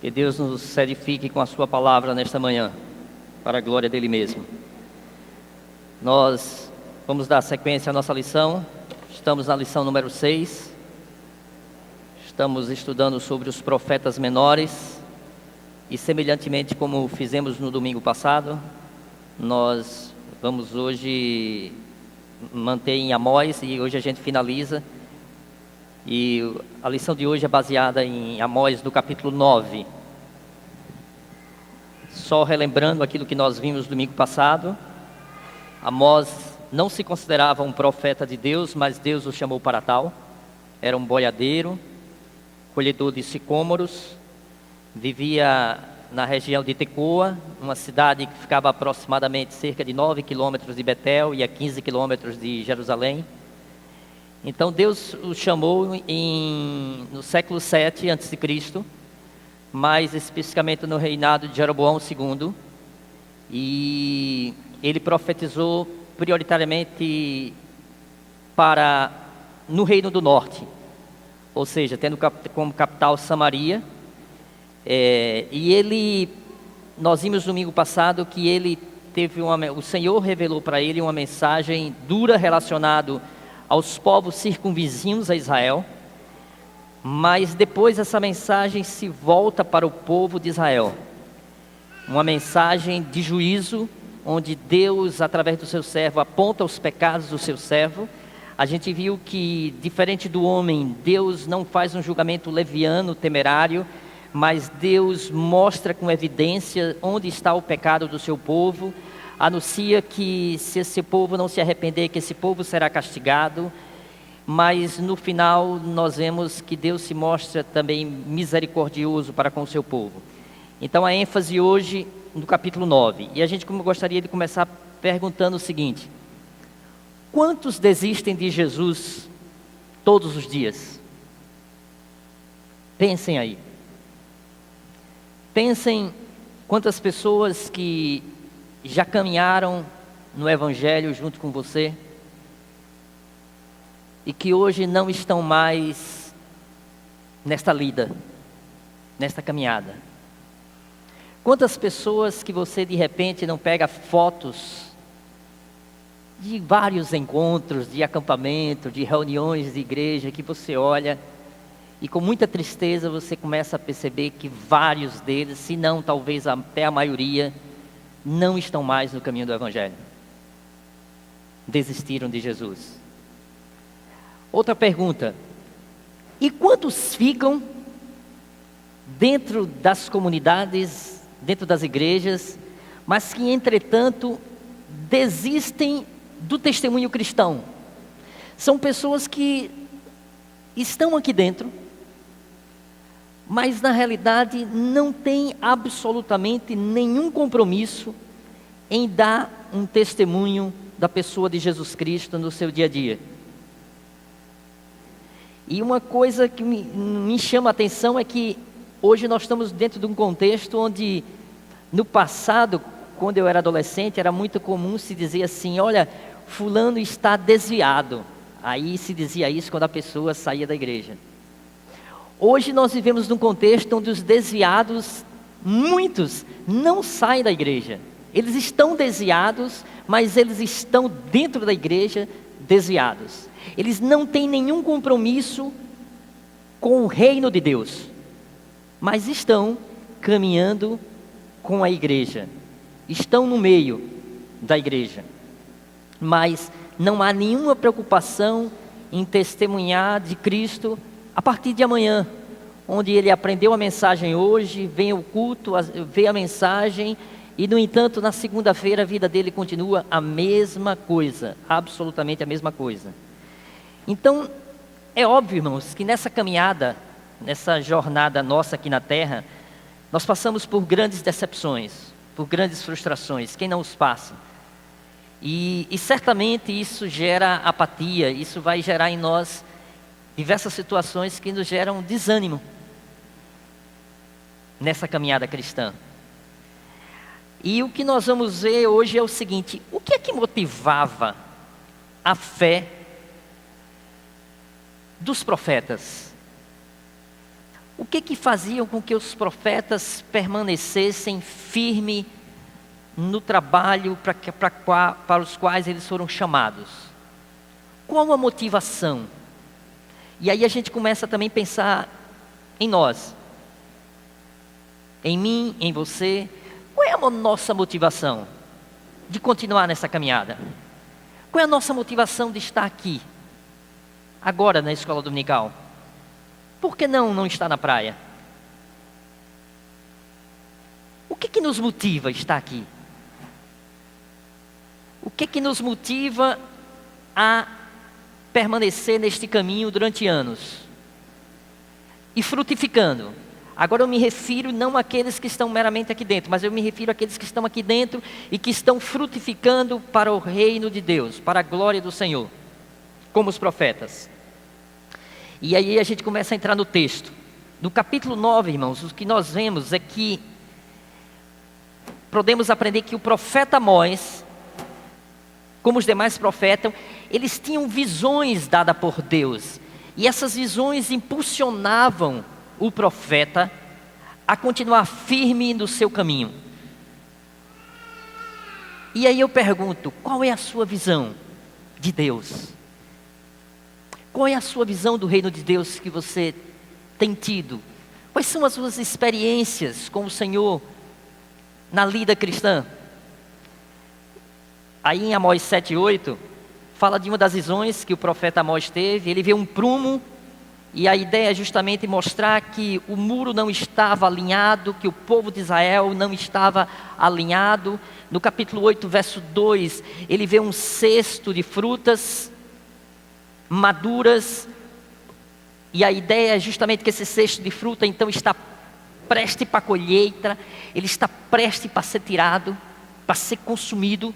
Que Deus nos edifique com a sua palavra nesta manhã, para a glória dele mesmo. Nós vamos dar sequência à nossa lição. Estamos na lição número 6. Estamos estudando sobre os profetas menores. E semelhantemente como fizemos no domingo passado, nós vamos hoje manter em Amós, e hoje a gente finaliza. E a lição de hoje é baseada em Amós, do capítulo 9. Só relembrando aquilo que nós vimos domingo passado, Amós não se considerava um profeta de Deus, mas Deus o chamou para tal. Era um boiadeiro, colhedor de sicômoros, vivia na região de Tecoa, uma cidade que ficava aproximadamente cerca de 9 quilômetros de Betel e a 15 quilômetros de Jerusalém. Então Deus o chamou no século 7 a.C., mais especificamente no reinado de Jeroboão II, e ele profetizou prioritariamente no reino do norte, ou seja, tendo como capital Samaria. Nós vimos domingo passado que ele o Senhor revelou para ele uma mensagem dura relacionada aos povos circunvizinhos a Israel, mas depois essa mensagem se volta para o povo de Israel, uma mensagem de juízo, onde Deus, através do seu servo, aponta os pecados do seu servo. A gente viu que, diferente do homem, Deus não faz um julgamento leviano, temerário, mas Deus mostra com evidência onde está o pecado do seu povo, anuncia que se esse povo não se arrepender, que esse povo será castigado, mas no final nós vemos que Deus se mostra também misericordioso para com o seu povo. Então a ênfase hoje no capítulo 9, e a gente gostaria de começar perguntando o seguinte: quantos desistem de Jesus todos os dias? Pensem aí. Pensem quantas pessoas que já caminharam no Evangelho junto com você e que hoje não estão mais nesta lida, nesta caminhada. Quantas pessoas que você de repente não pega fotos de vários encontros, de acampamento, de reuniões de igreja, que você olha e com muita tristeza você começa a perceber que vários deles, se não talvez até a maioria, não estão mais no caminho do Evangelho. Desistiram de Jesus. Outra pergunta: e quantos ficam dentro das comunidades, dentro das igrejas, mas que entretanto desistem do testemunho cristão? São pessoas que estão aqui dentro, mas na realidade não tem absolutamente nenhum compromisso em dar um testemunho da pessoa de Jesus Cristo no seu dia a dia. E uma coisa que me chama a atenção é que hoje nós estamos dentro de um contexto onde, no passado, quando eu era adolescente, era muito comum se dizer assim: olha, fulano está desviado. Aí se dizia isso quando a pessoa saía da igreja. Hoje nós vivemos num contexto onde os desviados, muitos, não saem da igreja. Eles estão desviados, mas eles estão dentro da igreja desviados. Eles não têm nenhum compromisso com o reino de Deus, mas estão caminhando com a igreja, estão no meio da igreja, mas não há nenhuma preocupação em testemunhar de Cristo a partir de amanhã, onde ele aprendeu a mensagem hoje, vem ao culto, vê a mensagem, e no entanto na segunda-feira a vida dele continua a mesma coisa, absolutamente a mesma coisa. Então é óbvio, irmãos, que nessa caminhada, nessa jornada nossa aqui na terra, nós passamos por grandes decepções, por grandes frustrações. Quem não os passa? E certamente isso gera apatia, isso vai gerar em nós diversas situações que nos geram desânimo nessa caminhada cristã. E o que nós vamos ver hoje é o seguinte: o que é que motivava a fé dos profetas? O que fazia com que os profetas permanecessem firmes no trabalho para os quais eles foram chamados? Qual a motivação? E aí a gente começa também a pensar em nós, em mim, em você. Qual é a nossa motivação de continuar nessa caminhada? Qual é a nossa motivação de estar aqui, agora na escola dominical? Por que não estar na praia? O que nos motiva a estar aqui? O que nos motiva a permanecer neste caminho durante anos? E frutificando. Agora eu me refiro não àqueles que estão meramente aqui dentro, mas eu me refiro àqueles que estão aqui dentro e que estão frutificando para o reino de Deus, para a glória do Senhor, como os profetas. E aí a gente começa a entrar no texto. No capítulo 9, irmãos, o que nós vemos é que podemos aprender que o profeta Amós, como os demais profetas, eles tinham visões dadas por Deus. E essas visões impulsionavam o profeta a continuar firme no seu caminho. E aí eu pergunto, qual é a sua visão de Deus? Qual é a sua visão do reino de Deus que você tem tido? Quais são as suas experiências com o Senhor na vida cristã? Aí em Amós 7:8, fala de uma das visões que o profeta Amós teve. Ele vê um prumo, e a ideia é justamente mostrar que o muro não estava alinhado, que o povo de Israel não estava alinhado. No capítulo 8, verso 2, ele vê um cesto de frutas maduras, e a ideia é justamente que esse cesto de fruta então está prestes para a colheita, ele está prestes para ser tirado, para ser consumido.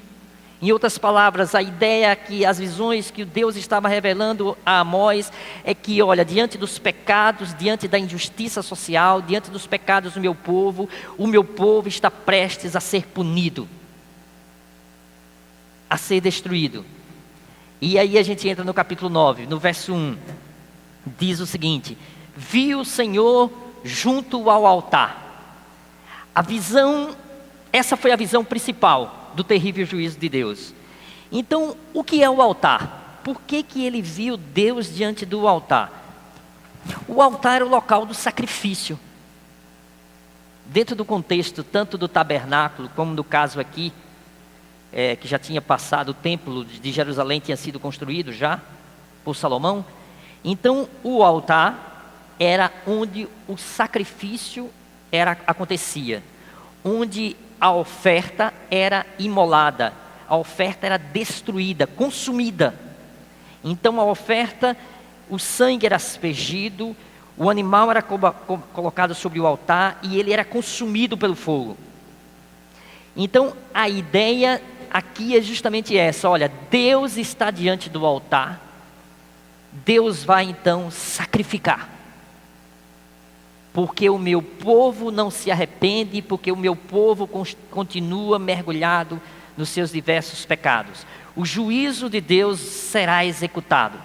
Em outras palavras, a ideia é que as visões que Deus estava revelando a Amós é que, olha, diante dos pecados, diante da injustiça social, diante dos pecados do meu povo, o meu povo está prestes a ser punido, a ser destruído. E aí a gente entra no capítulo 9, no verso 1, diz o seguinte: viu o Senhor junto ao altar. A visão, essa foi a visão principal do terrível juízo de Deus. Então, o que é o altar? Por que ele viu Deus diante do altar? O altar era o local do sacrifício. Dentro do contexto, tanto do tabernáculo, como no caso aqui, que já tinha passado, o templo de Jerusalém tinha sido construído já por Salomão. Então o altar era onde o sacrifício acontecia, onde a oferta era imolada, a oferta era destruída, consumida. Então a oferta, o sangue era aspergido, o animal era colocado sobre o altar e ele era consumido pelo fogo. Então a ideia aqui é justamente essa: olha, Deus está diante do altar, Deus vai então sacrificar, porque o meu povo não se arrepende, porque o meu povo continua mergulhado nos seus diversos pecados. O juízo de Deus será executado.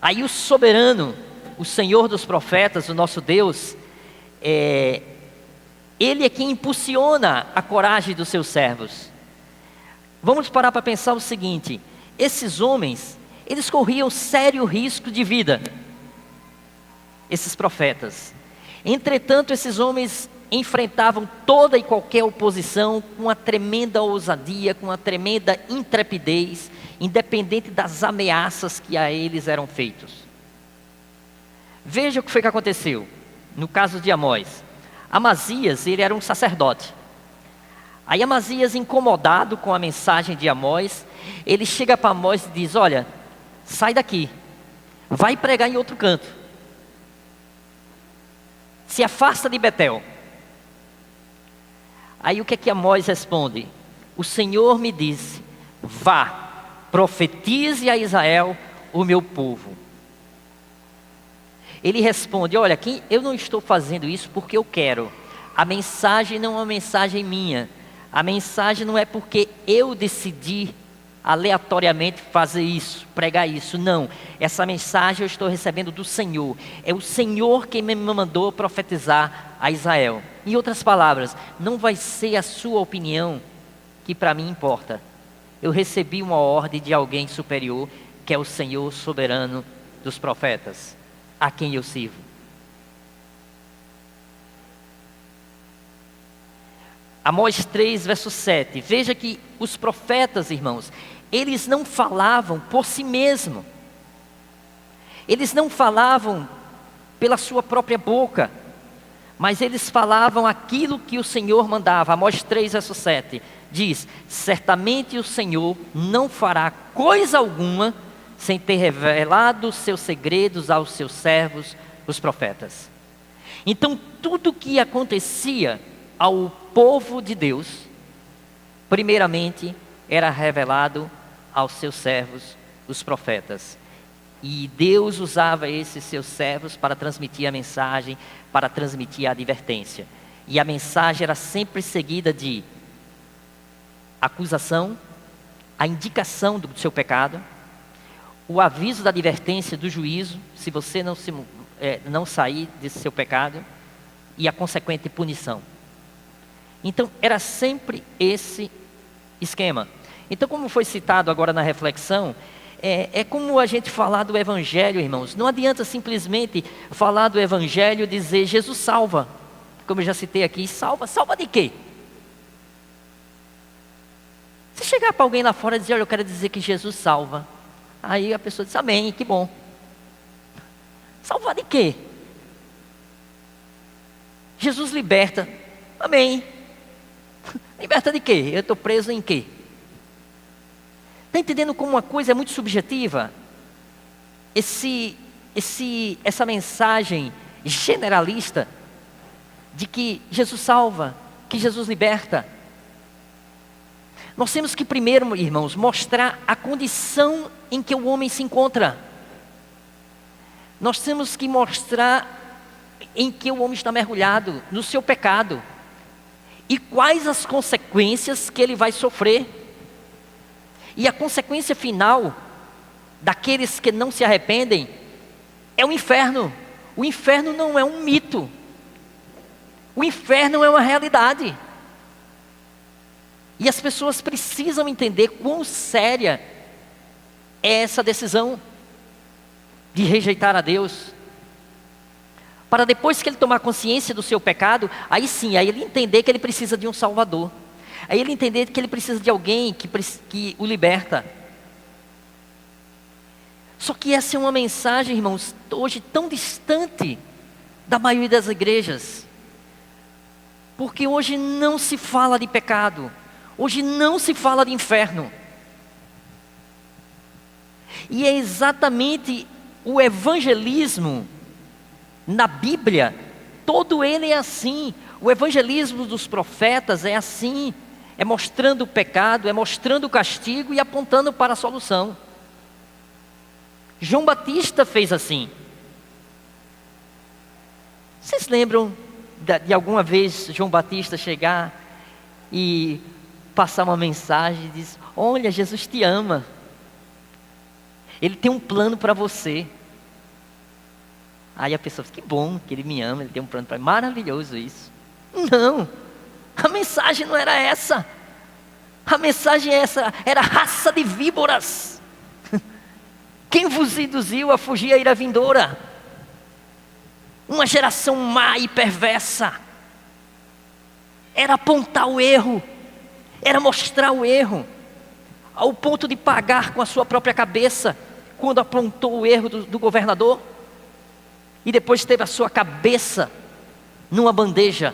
Aí o soberano, o Senhor dos profetas, o nosso Deus, Ele é quem impulsiona a coragem dos seus servos. Vamos parar para pensar o seguinte: esses homens, eles corriam sério risco de vida, esses profetas. Entretanto, esses homens enfrentavam toda e qualquer oposição com uma tremenda ousadia, com uma tremenda intrepidez, independente das ameaças que a eles eram feitas. Veja o que foi que aconteceu no caso de Amós. Amazias, ele era um sacerdote. Aí Amazias, incomodado com a mensagem de Amós, ele chega para Amós e diz: olha, sai daqui, vai pregar em outro canto, se afasta de Betel. Aí o que é que Amós responde? O Senhor me disse: vá, profetize a Israel, o meu povo. Ele responde: olha, eu não estou fazendo isso porque eu quero. A mensagem não é uma mensagem minha. A mensagem não é porque eu decidi aleatoriamente fazer isso, pregar isso. Não, essa mensagem eu estou recebendo do Senhor. É o Senhor quem me mandou profetizar a Israel. Em outras palavras, não vai ser a sua opinião que para mim importa. Eu recebi uma ordem de alguém superior, que é o Senhor soberano dos profetas, a quem eu sirvo. Amós 3, verso 7. Veja que os profetas, irmãos, eles não falavam por si mesmos. Eles não falavam pela sua própria boca, mas eles falavam aquilo que o Senhor mandava. Amós 3, verso 7 diz: certamente o Senhor não fará coisa alguma sem ter revelado os seus segredos aos seus servos, os profetas. Então tudo que acontecia ao povo de Deus, primeiramente era revelado aos seus servos, os profetas. E Deus usava esses seus servos para transmitir a mensagem, para transmitir a advertência. E a mensagem era sempre seguida de acusação, a indicação do seu pecado, o aviso da advertência do juízo, se você não sair desse seu pecado, e a consequente punição. Então, era sempre esse esquema. Então, como foi citado agora na reflexão, é como a gente falar do Evangelho, irmãos. Não adianta simplesmente falar do Evangelho e dizer, Jesus salva. Como eu já citei aqui, salva de quê? Se chegar para alguém lá fora e dizer, olha, eu quero dizer que Jesus salva. Aí a pessoa diz, amém, que bom. Salvar de quê? Jesus liberta. Amém. Liberta de quê? Eu estou preso em quê? Está entendendo como uma coisa é muito subjetiva? Essa mensagem generalista de que Jesus salva, que Jesus liberta. Nós temos que primeiro, irmãos, mostrar a condição em que o homem se encontra. Nós temos que mostrar em que o homem está mergulhado, no seu pecado. E quais as consequências que ele vai sofrer. E a consequência final daqueles que não se arrependem é o inferno. O inferno não é um mito. O inferno é uma realidade. E as pessoas precisam entender quão séria é essa decisão de rejeitar a Deus. Para depois que ele tomar consciência do seu pecado, aí sim, aí ele entender que ele precisa de um Salvador. Aí ele entender que ele precisa de alguém que o liberta. Só que essa é uma mensagem, irmãos, hoje tão distante da maioria das igrejas. Porque hoje não se fala de pecado. Hoje não se fala de inferno. E é exatamente o evangelismo na Bíblia, todo ele é assim. O evangelismo dos profetas é assim. É mostrando o pecado, é mostrando o castigo e apontando para a solução. João Batista fez assim. Vocês lembram de alguma vez João Batista chegar e passar uma mensagem e dizer, olha, Jesus te ama. Ele tem um plano para você. Aí a pessoa diz, que bom que ele me ama, ele tem um plano para mim. Maravilhoso isso. Não, a mensagem não era essa. A mensagem era raça de víboras. Quem vos induziu a fugir à ira vindoura? Uma geração má e perversa. Era apontar o erro. Era mostrar o erro. Ao ponto de pagar com a sua própria cabeça. Quando apontou o erro do governador. E depois teve a sua cabeça numa bandeja.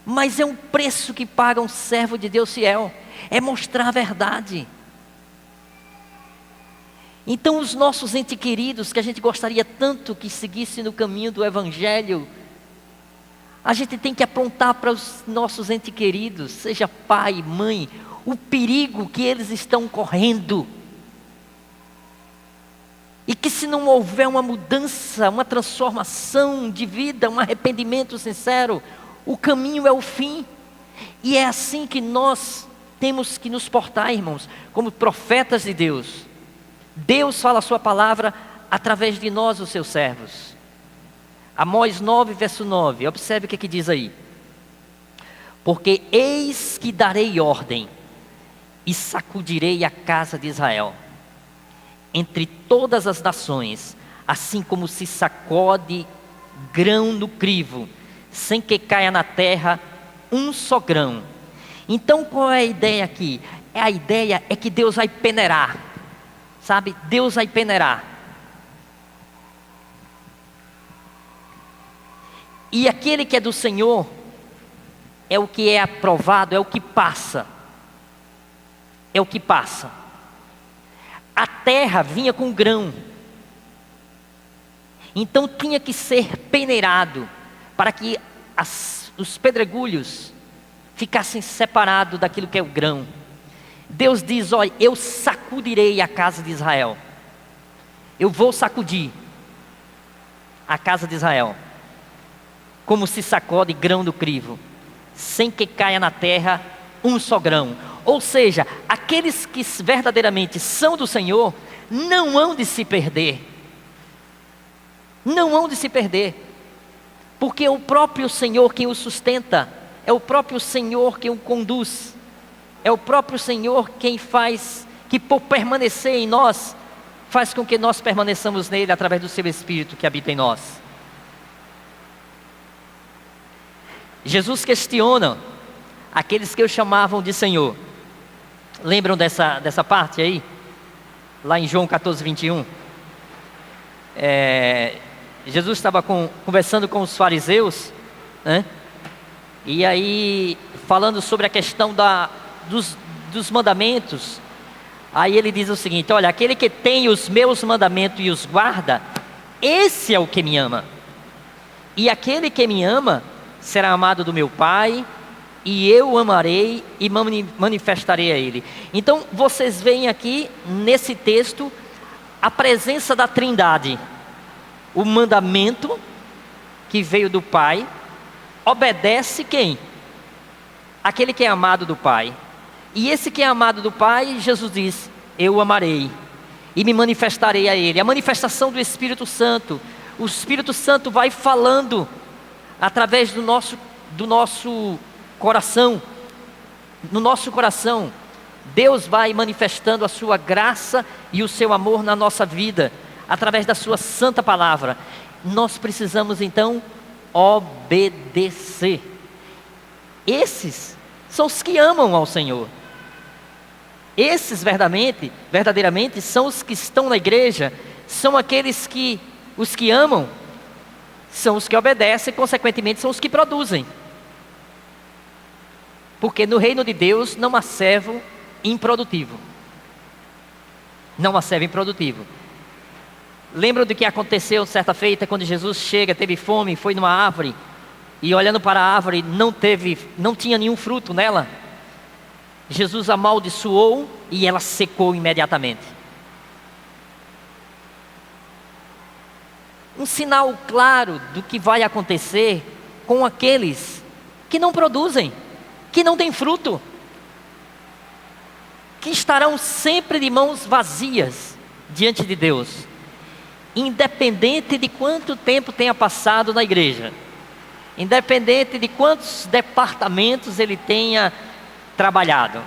Mas é um preço que paga um servo de Deus fiel. É mostrar a verdade. Então os nossos entes queridos, que a gente gostaria tanto que seguisse no caminho do Evangelho, a gente tem que apontar para os nossos entes queridos, seja pai, mãe, o perigo que eles estão correndo. E que se não houver uma mudança, uma transformação de vida, um arrependimento sincero, o caminho é o fim. E é assim que nós temos que nos portar, irmãos, como profetas de Deus. Deus fala a sua palavra através de nós, os seus servos. Amós 9, verso 9, observe o que diz aí. Porque eis que darei ordem e sacudirei a casa de Israel entre todas as nações, assim como se sacode grão no crivo, sem que caia na terra um só grão. Então qual é a ideia aqui? A ideia é que Deus vai peneirar, sabe? Deus vai peneirar. E aquele que é do Senhor é o que é aprovado, é o que passa. É o que passa. A terra vinha com grão. Então tinha que ser peneirado para que os pedregulhos ficassem separados daquilo que é o grão. Deus diz: olha, eu sacudirei a casa de Israel. Eu vou sacudir a casa de Israel, como se sacode grão do crivo, sem que caia na terra um só grão. Ou seja, aqueles que verdadeiramente são do Senhor, não hão de se perder. Não hão de se perder. Porque é o próprio Senhor quem o sustenta. É o próprio Senhor quem o conduz. É o próprio Senhor quem faz, que por permanecer em nós, faz com que nós permaneçamos nele através do seu Espírito que habita em nós. Jesus questiona aqueles que o chamavam de Senhor. Lembram dessa parte aí? Lá em João 14, 21. Jesus estava conversando com os fariseus, né? E aí falando sobre a questão dos mandamentos. Aí ele diz o seguinte: olha, aquele que tem os meus mandamentos e os guarda, esse é o que me ama. E aquele que me ama será amado do meu Pai, e eu o amarei e manifestarei a ele. Então vocês veem aqui nesse texto a presença da Trindade. O mandamento que veio do Pai obedece quem? Aquele que é amado do Pai. E esse que é amado do Pai, Jesus diz: eu o amarei e me manifestarei a ele. A manifestação do Espírito Santo. O Espírito Santo vai falando através do nosso coração. No nosso coração, Deus vai manifestando a sua graça e o seu amor na nossa vida, através da sua santa palavra. Nós precisamos então obedecer. Esses são os que amam ao Senhor. Esses verdadeiramente são os que estão na igreja, são aqueles que, os que amam, são os que obedecem, consequentemente são os que produzem. Porque no reino de Deus não há servo improdutivo. Não há servo improdutivo. Lembram do que aconteceu certa feita, quando Jesus chega, teve fome, foi numa árvore, e olhando para a árvore, não tinha nenhum fruto nela. Jesus amaldiçoou e ela secou imediatamente. Um sinal claro do que vai acontecer com aqueles que não produzem, que não têm fruto, que estarão sempre de mãos vazias diante de Deus, independente de quanto tempo tenha passado na igreja, independente de quantos departamentos ele tenha trabalhado,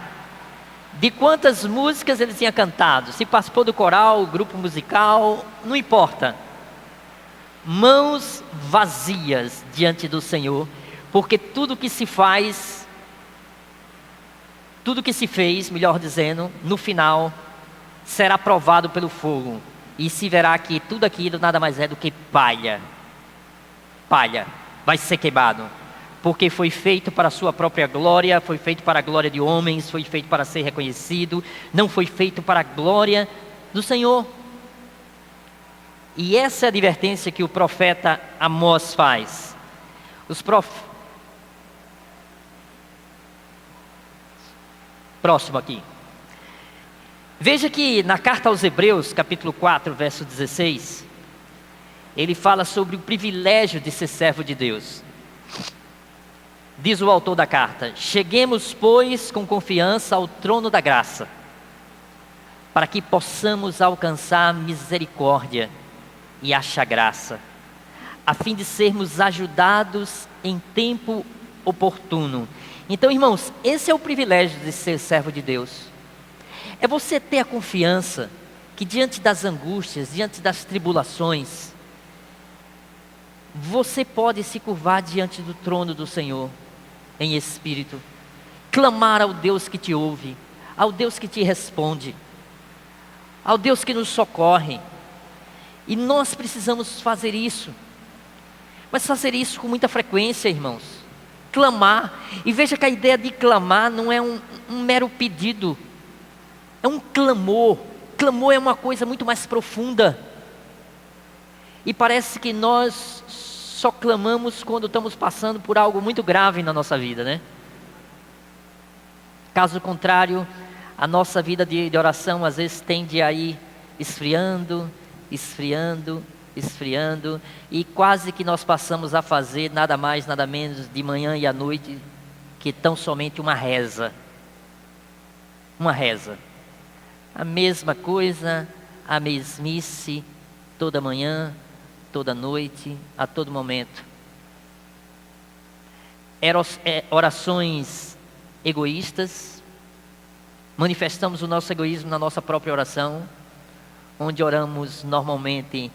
de quantas músicas ele tinha cantado, se participou do coral, grupo musical, não importa. Mãos vazias diante do Senhor, porque tudo que se faz, tudo que se fez, melhor dizendo, no final, será provado pelo fogo, e se verá que tudo aquilo nada mais é do que palha. Palha, vai ser queimado, porque foi feito para a sua própria glória, foi feito para a glória de homens, foi feito para ser reconhecido, não foi feito para a glória do Senhor. E essa é a advertência que o profeta Amós faz. Próximo aqui. Veja que na carta aos Hebreus, capítulo 4, verso 16, ele fala sobre o privilégio de ser servo de Deus. Diz o autor da carta: cheguemos, pois, com confiança ao trono da graça, para que possamos alcançar misericórdia e achar graça, a fim de sermos ajudados em tempo oportuno. Então, irmãos, esse é o privilégio de ser servo de Deus. É você ter a confiança que diante das angústias, diante das tribulações, você pode se curvar diante do trono do Senhor, em espírito, clamar ao Deus que te ouve, ao Deus que te responde, ao Deus que nos socorre. E nós precisamos fazer isso, mas fazer isso com muita frequência, irmãos. Clamar, e veja que a ideia de clamar não é um mero pedido, é um clamor. Clamor é uma coisa muito mais profunda, e parece que nós só clamamos quando estamos passando por algo muito grave na nossa vida, né? Caso contrário, a nossa vida de oração às vezes tende a ir esfriando, e quase que nós passamos a fazer nada mais, nada menos de manhã e à noite que tão somente uma reza. Uma reza. A mesma coisa, a mesmice, toda manhã, toda noite, a todo momento. Orações egoístas. Manifestamos o nosso egoísmo na nossa própria oração, onde oramos normalmente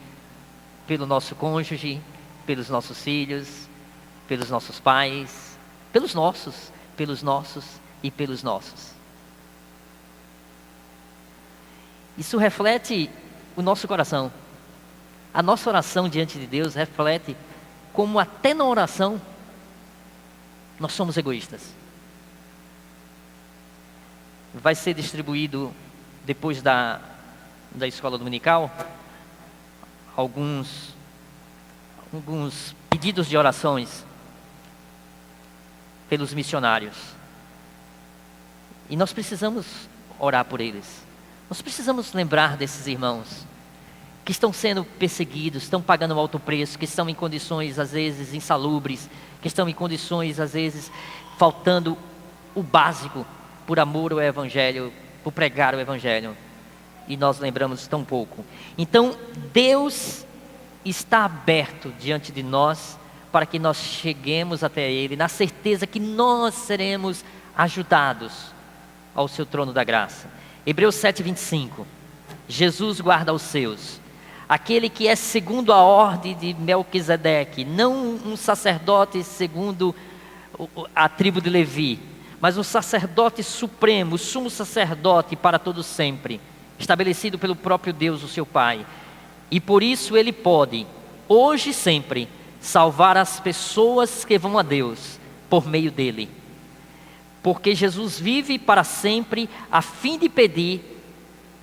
pelo nosso cônjuge, pelos nossos filhos, pelos nossos pais, pelos nossos e pelos nossos. Isso reflete o nosso coração. A nossa oração diante de Deus reflete como até na oração nós somos egoístas. Vai ser distribuído depois da escola dominical alguns pedidos de orações pelos missionários. E nós precisamos orar por eles. Nós precisamos lembrar desses irmãos que estão sendo perseguidos, estão pagando um alto preço, que estão em condições às vezes insalubres, que estão em condições às vezes faltando o básico por amor ao Evangelho, por pregar o Evangelho. E nós lembramos tão pouco. Então Deus está aberto diante de nós para que nós cheguemos até Ele, na certeza que nós seremos ajudados ao seu trono da graça. Hebreus 7:25. Jesus guarda os seus. Aquele que é segundo a ordem de Melquisedeque, não um sacerdote segundo a tribo de Levi, mas um sacerdote supremo, sumo sacerdote para todo sempre, estabelecido pelo próprio Deus, o seu Pai. E por isso ele pode, hoje e sempre, salvar as pessoas que vão a Deus por meio dele. Porque Jesus vive para sempre a fim de pedir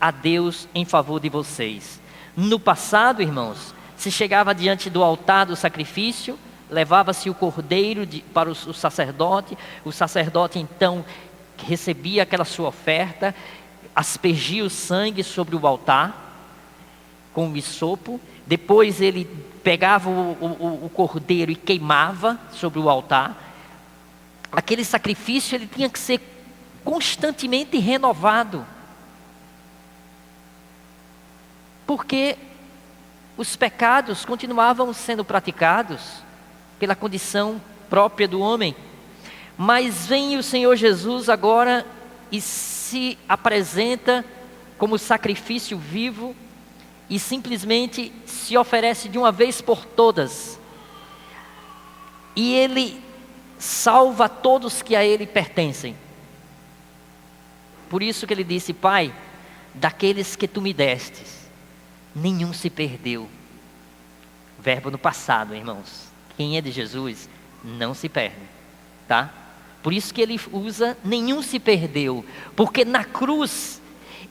a Deus em favor de vocês. No passado, irmãos, se chegava diante do altar do sacrifício, levava-se o cordeiro para o sacerdote então recebia aquela sua oferta, aspergia o sangue sobre o altar com o hisopo, depois ele pegava o cordeiro e queimava sobre o altar. Aquele sacrifício ele tinha que ser constantemente renovado, porque os pecados continuavam sendo praticados pela condição própria do homem. Mas vem o Senhor Jesus agora e se apresenta como sacrifício vivo e simplesmente se oferece de uma vez por todas. E Ele salva todos que a Ele pertencem. Por isso que Ele disse: Pai, daqueles que Tu me destes, nenhum se perdeu. Verbo no passado, irmãos. Quem é de Jesus não se perde, tá? Por isso que ele usa nenhum se perdeu, porque na cruz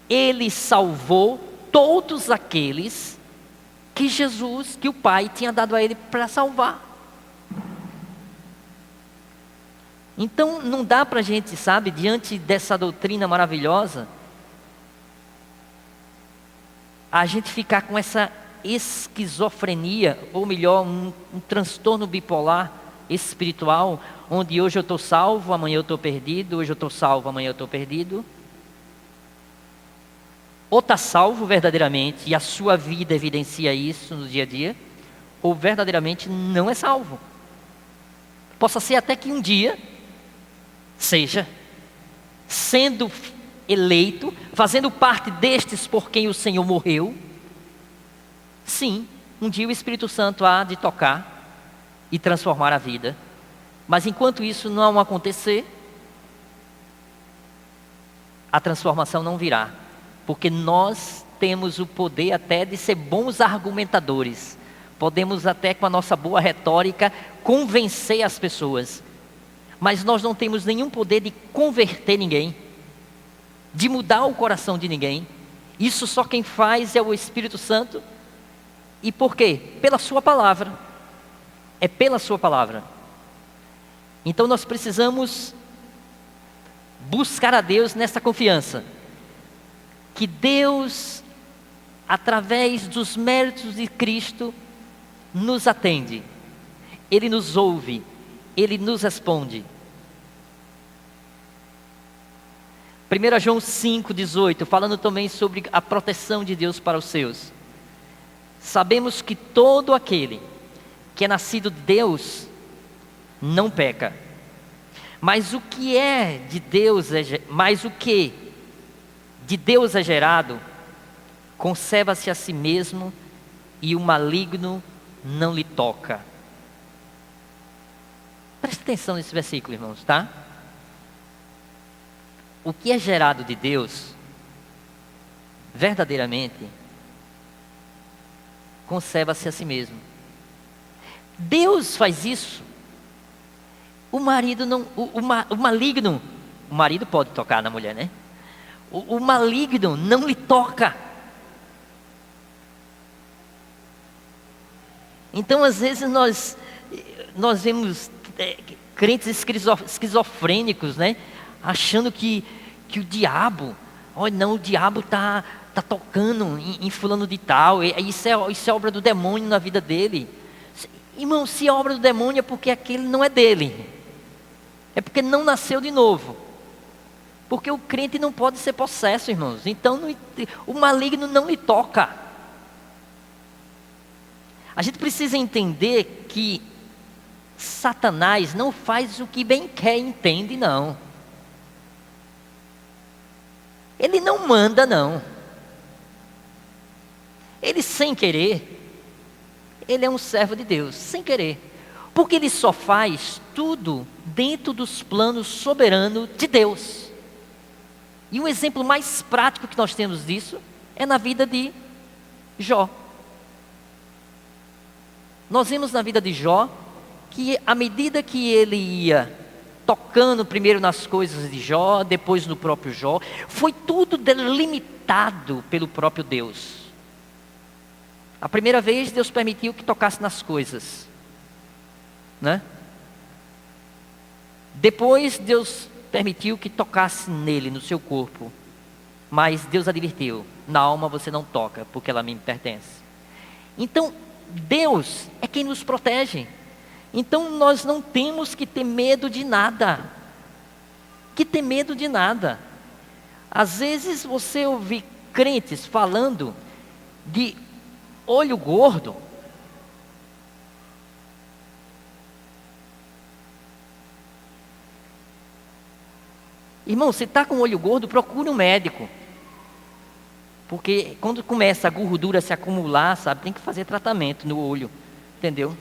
ele salvou todos aqueles que Jesus, que o Pai tinha dado a ele para salvar. Então não dá para a gente, sabe, diante dessa doutrina maravilhosa, a gente ficar com essa esquizofrenia, ou melhor, um transtorno bipolar espiritual, onde hoje eu estou salvo, amanhã eu estou perdido, hoje eu estou salvo, amanhã eu estou perdido. Ou está salvo verdadeiramente, e a sua vida evidencia isso no dia a dia, ou verdadeiramente não é salvo. Possa ser até que um dia seja, sendo eleito, fazendo parte destes por quem o Senhor morreu. Sim, um dia o Espírito Santo há de tocar e transformar a vida. Mas enquanto isso não acontecer, a transformação não virá. Porque nós temos o poder até de ser bons argumentadores. Podemos até com a nossa boa retórica convencer as pessoas. Mas nós não temos nenhum poder de converter ninguém, de mudar o coração de ninguém. Isso só quem faz é o Espírito Santo. E por quê? Pela sua palavra. É pela sua palavra. Então nós precisamos buscar a Deus nessa confiança. Que Deus, através dos méritos de Cristo, nos atende. Ele nos ouve. Ele nos responde. 1 João 5,18, falando também sobre a proteção de Deus para os seus. Sabemos que todo aquele que é nascido de Deus não peca. Mas o que de Deus é gerado, conserva-se a si mesmo, e o maligno não lhe toca. Preste atenção nesse versículo, irmãos, tá? O que é gerado de Deus, verdadeiramente, conserva-se a si mesmo. Deus faz isso. O marido não, o maligno, o marido pode tocar na mulher, né? O maligno não lhe toca. Então, às vezes nós vemos crentes esquizofrênicos, né? Achando que o diabo, olha não, o diabo tá tocando em fulano de tal, isso é obra do demônio na vida dele. Irmão, se é obra do demônio é porque aquele não é dele. É porque não nasceu de novo. Porque o crente não pode ser possesso, irmãos. Então o maligno não lhe toca. A gente precisa entender que Satanás não faz o que bem quer, entende, não. Ele não manda, não. Ele sem querer, ele é um servo de Deus, sem querer. Porque ele só faz tudo dentro dos planos soberanos de Deus. E um exemplo mais prático que nós temos disso é na vida de Jó. Nós vimos na vida de Jó que à medida que ele ia tocando primeiro nas coisas de Jó, depois no próprio Jó, foi tudo delimitado pelo próprio Deus. A primeira vez Deus permitiu que tocasse nas coisas, né? Depois Deus permitiu que tocasse nele, no seu corpo. Mas Deus advertiu: na alma você não toca, porque ela me pertence. Então Deus é quem nos protege. Então nós não temos que ter medo de nada. Que ter medo de nada. Às vezes você ouve crentes falando de olho gordo. Irmão, se está com o olho gordo, procure um médico. Porque quando começa a gordura a se acumular, sabe, tem que fazer tratamento no olho. Entendeu?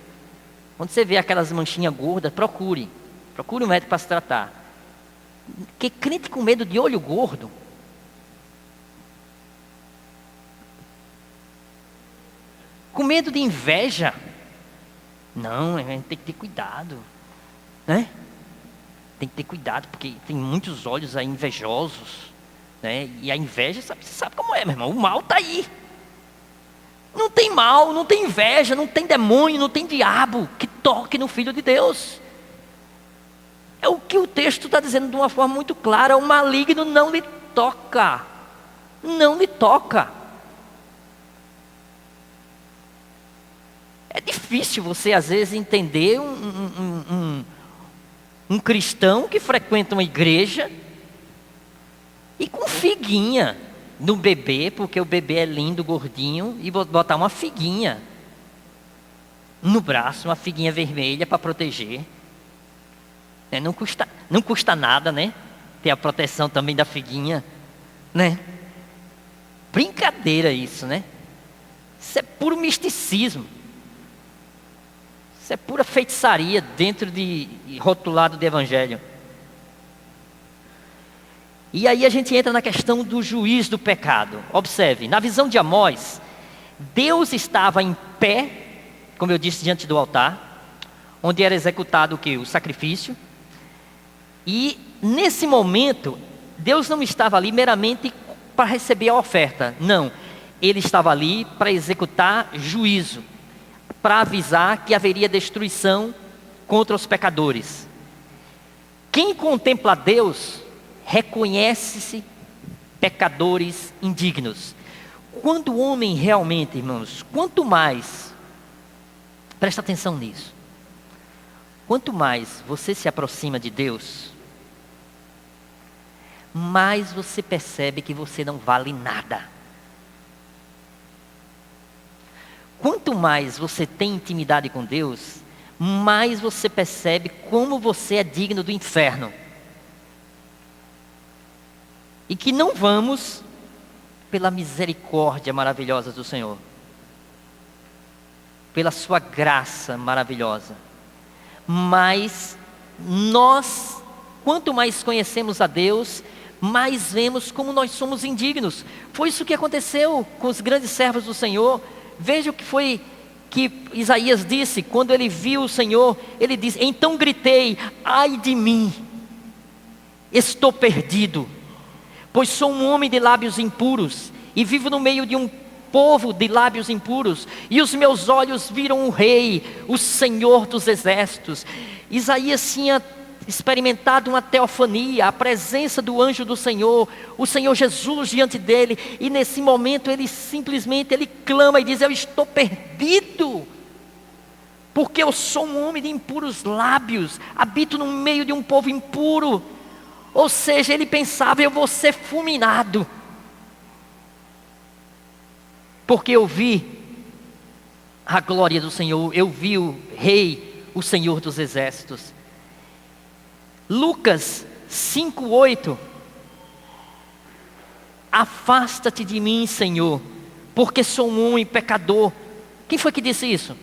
Quando você vê aquelas manchinhas gordas, procure um médico para se tratar. Porque crente com medo de olho gordo, com medo de inveja, não, a gente tem que ter cuidado, né? Tem que ter cuidado, porque tem muitos olhos aí invejosos, né? E a inveja, você sabe como é, meu irmão, o mal está aí. Não tem mal, não tem inveja, não tem demônio, não tem diabo que toque no Filho de Deus. É o que o texto está dizendo de uma forma muito clara: o maligno não lhe toca. Não lhe toca. É difícil você às vezes entender um Um cristão que frequenta uma igreja e com figuinha no bebê, porque o bebê é lindo, gordinho, e botar uma figuinha no braço, uma figuinha vermelha para proteger. Não custa nada, né? Ter a proteção também da figuinha, né? Brincadeira isso, né? Isso é puro misticismo. Isso é pura feitiçaria dentro de rotulado de evangelho. E aí a gente entra na questão do juiz do pecado. Observe, na visão de Amós, Deus estava em pé, como eu disse, diante do altar, onde era executado o quê? O sacrifício. E nesse momento, Deus não estava ali meramente para receber a oferta. Não, Ele estava ali para executar juízo, para avisar que haveria destruição contra os pecadores. Quem contempla Deus reconhece-se pecadores indignos. Quando o homem realmente, irmãos, quanto mais, presta atenção nisso, quanto mais você se aproxima de Deus, mais você percebe que você não vale nada. Quanto mais você tem intimidade com Deus, mais você percebe como você é digno do inferno. E que não vamos pela misericórdia maravilhosa do Senhor, pela sua graça maravilhosa. Mas nós, quanto mais conhecemos a Deus, mais vemos como nós somos indignos. Foi isso que aconteceu com os grandes servos do Senhor. Veja o que foi que Isaías disse, quando ele viu o Senhor, ele disse: então gritei, ai de mim, estou perdido, pois sou um homem de lábios impuros, e vivo no meio de um povo de lábios impuros, e os meus olhos viram o Rei, o Senhor dos exércitos. Isaías tinha experimentado uma teofania, a presença do anjo do Senhor, o Senhor Jesus diante dele, e nesse momento ele simplesmente clama e diz: eu estou perdido, porque eu sou um homem de impuros lábios, habito no meio de um povo impuro. Ou seja, ele pensava: eu vou ser fulminado, porque eu vi a glória do Senhor, eu vi o Rei, o Senhor dos exércitos. Lucas 5:8, afasta-te de mim, Senhor, porque sou um homem pecador. Quem foi que disse isso?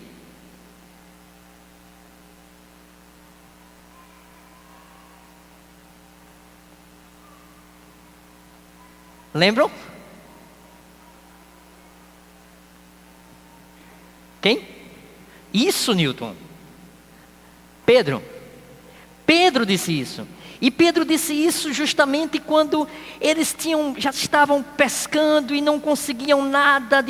Lembram? Quem? Isso, Newton. Pedro disse isso. E Pedro disse isso justamente quando eles já estavam pescando e não conseguiam nada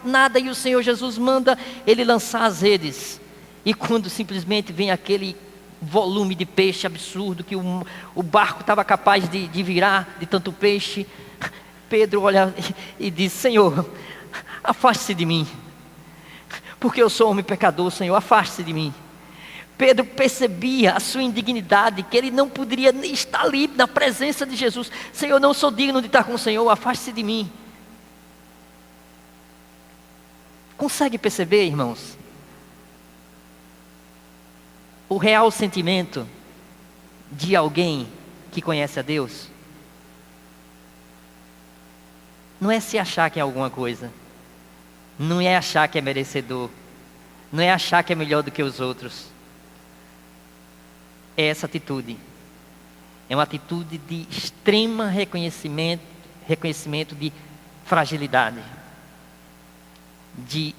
nada, e o Senhor Jesus manda ele lançar as redes. E quando simplesmente vem aquele volume de peixe absurdo, que o barco estava capaz de virar de tanto peixe, Pedro olha e diz: Senhor, afaste-se de mim, porque eu sou homem pecador. Senhor, afaste-se de mim. Pedro percebia a sua indignidade, que ele não poderia estar ali na presença de Jesus. Senhor, eu não sou digno de estar com o Senhor, afaste-se de mim. Consegue perceber, irmãos? O real sentimento de alguém que conhece a Deus não é se achar que é alguma coisa, não é achar que é merecedor, não é achar que é melhor do que os outros. É essa atitude, é uma atitude de extrema reconhecimento de fragilidade, de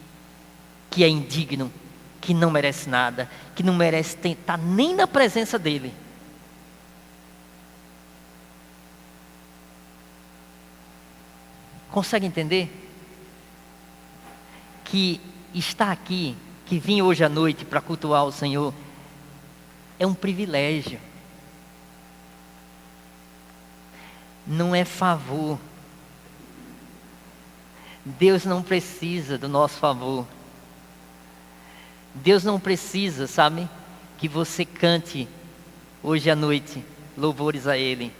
que é indigno, que não merece nada, que não merece estar nem na presença dele. Consegue entender? Que está aqui, que vim hoje à noite para cultuar o Senhor, é um privilégio, não é favor. Deus não precisa do nosso favor. Deus não precisa, sabe, que você cante hoje à noite, louvores a Ele.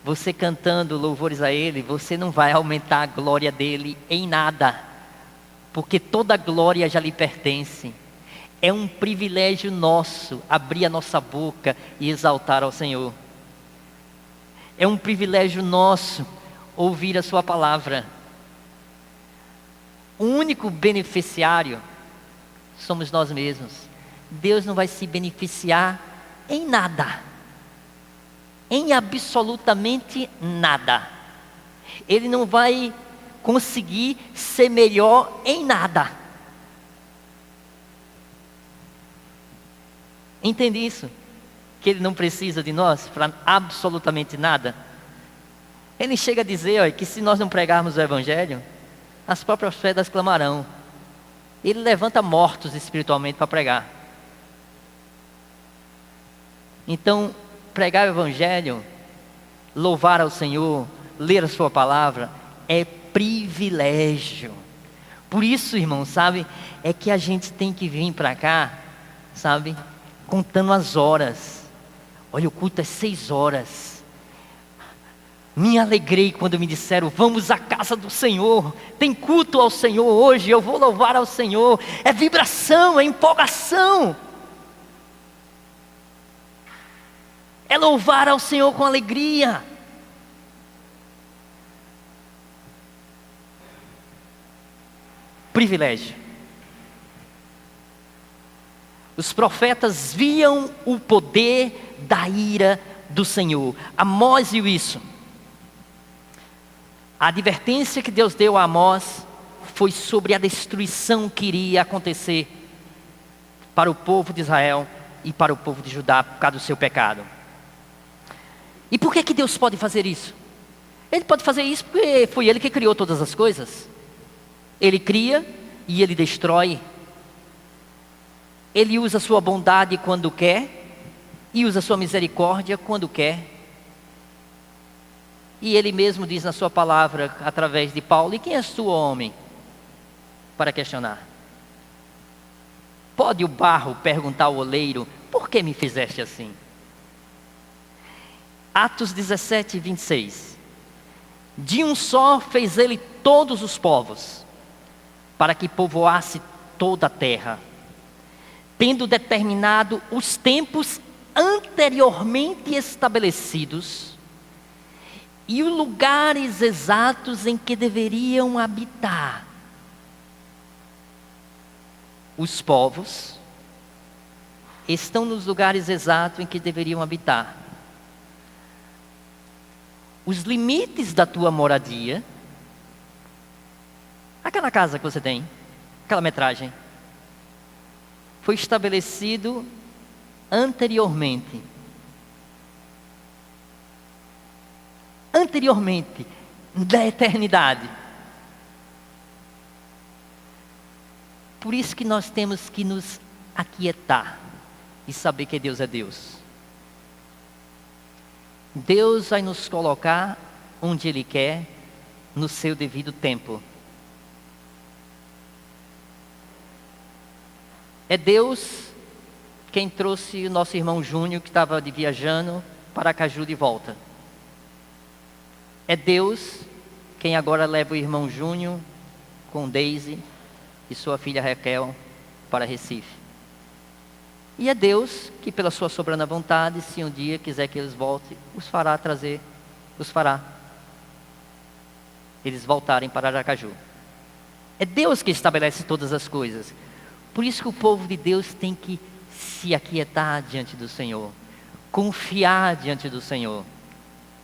Você cantando louvores a Ele, você não vai aumentar a glória dEle em nada, porque toda a glória já lhe pertence. É um privilégio nosso abrir a nossa boca e exaltar ao Senhor. É um privilégio nosso ouvir a sua palavra. O único beneficiário somos nós mesmos. Deus não vai se beneficiar em nada, em absolutamente nada. Ele não vai conseguir ser melhor em nada. Entende isso? Que Ele não precisa de nós para absolutamente nada. Ele chega a dizer, olha, que se nós não pregarmos o Evangelho, as próprias pedras clamarão. Ele levanta mortos espiritualmente para pregar. Então, pregar o Evangelho, louvar ao Senhor, ler a sua palavra, é privilégio. Por isso, irmão, sabe, é que a gente tem que vir para cá, sabe, contando as horas. Olha, o culto é 6 horas. Me alegrei quando me disseram, vamos à casa do Senhor, tem culto ao Senhor hoje, eu vou louvar ao Senhor. É vibração, é empolgação. É louvar ao Senhor com alegria. Privilégio. Os profetas viam o poder da ira do Senhor. Amós viu isso. A advertência que Deus deu a Amós foi sobre a destruição que iria acontecer para o povo de Israel e para o povo de Judá por causa do seu pecado. E por que Deus pode fazer isso? Ele pode fazer isso porque foi Ele que criou todas as coisas. Ele cria e Ele destrói. Ele usa a sua bondade quando quer e usa a sua misericórdia quando quer. E Ele mesmo diz na sua palavra, através de Paulo, e quem és tu, homem, para questionar? Pode o barro perguntar ao oleiro, por que me fizeste assim? Atos 17, 26. De um só fez Ele todos os povos, para que povoasse toda a terra, tendo determinado os tempos anteriormente estabelecidos e os lugares exatos em que deveriam habitar. Os povos estão nos lugares exatos em que deveriam habitar. Os limites da tua moradia, aquela casa que você tem, aquela metragem, foi estabelecido anteriormente. Anteriormente, da eternidade. Por isso que nós temos que nos aquietar e saber que Deus é Deus. Deus vai nos colocar onde Ele quer, no seu devido tempo. É Deus quem trouxe o nosso irmão Júnior, que estava viajando para Aracaju de volta. É Deus quem agora leva o irmão Júnior com Daisy e sua filha Raquel para Recife. E é Deus que, pela sua soberana vontade, se um dia quiser que eles voltem, os fará eles voltarem para Aracaju. É Deus que estabelece todas as coisas. Por isso que o povo de Deus tem que se aquietar diante do Senhor, confiar diante do Senhor,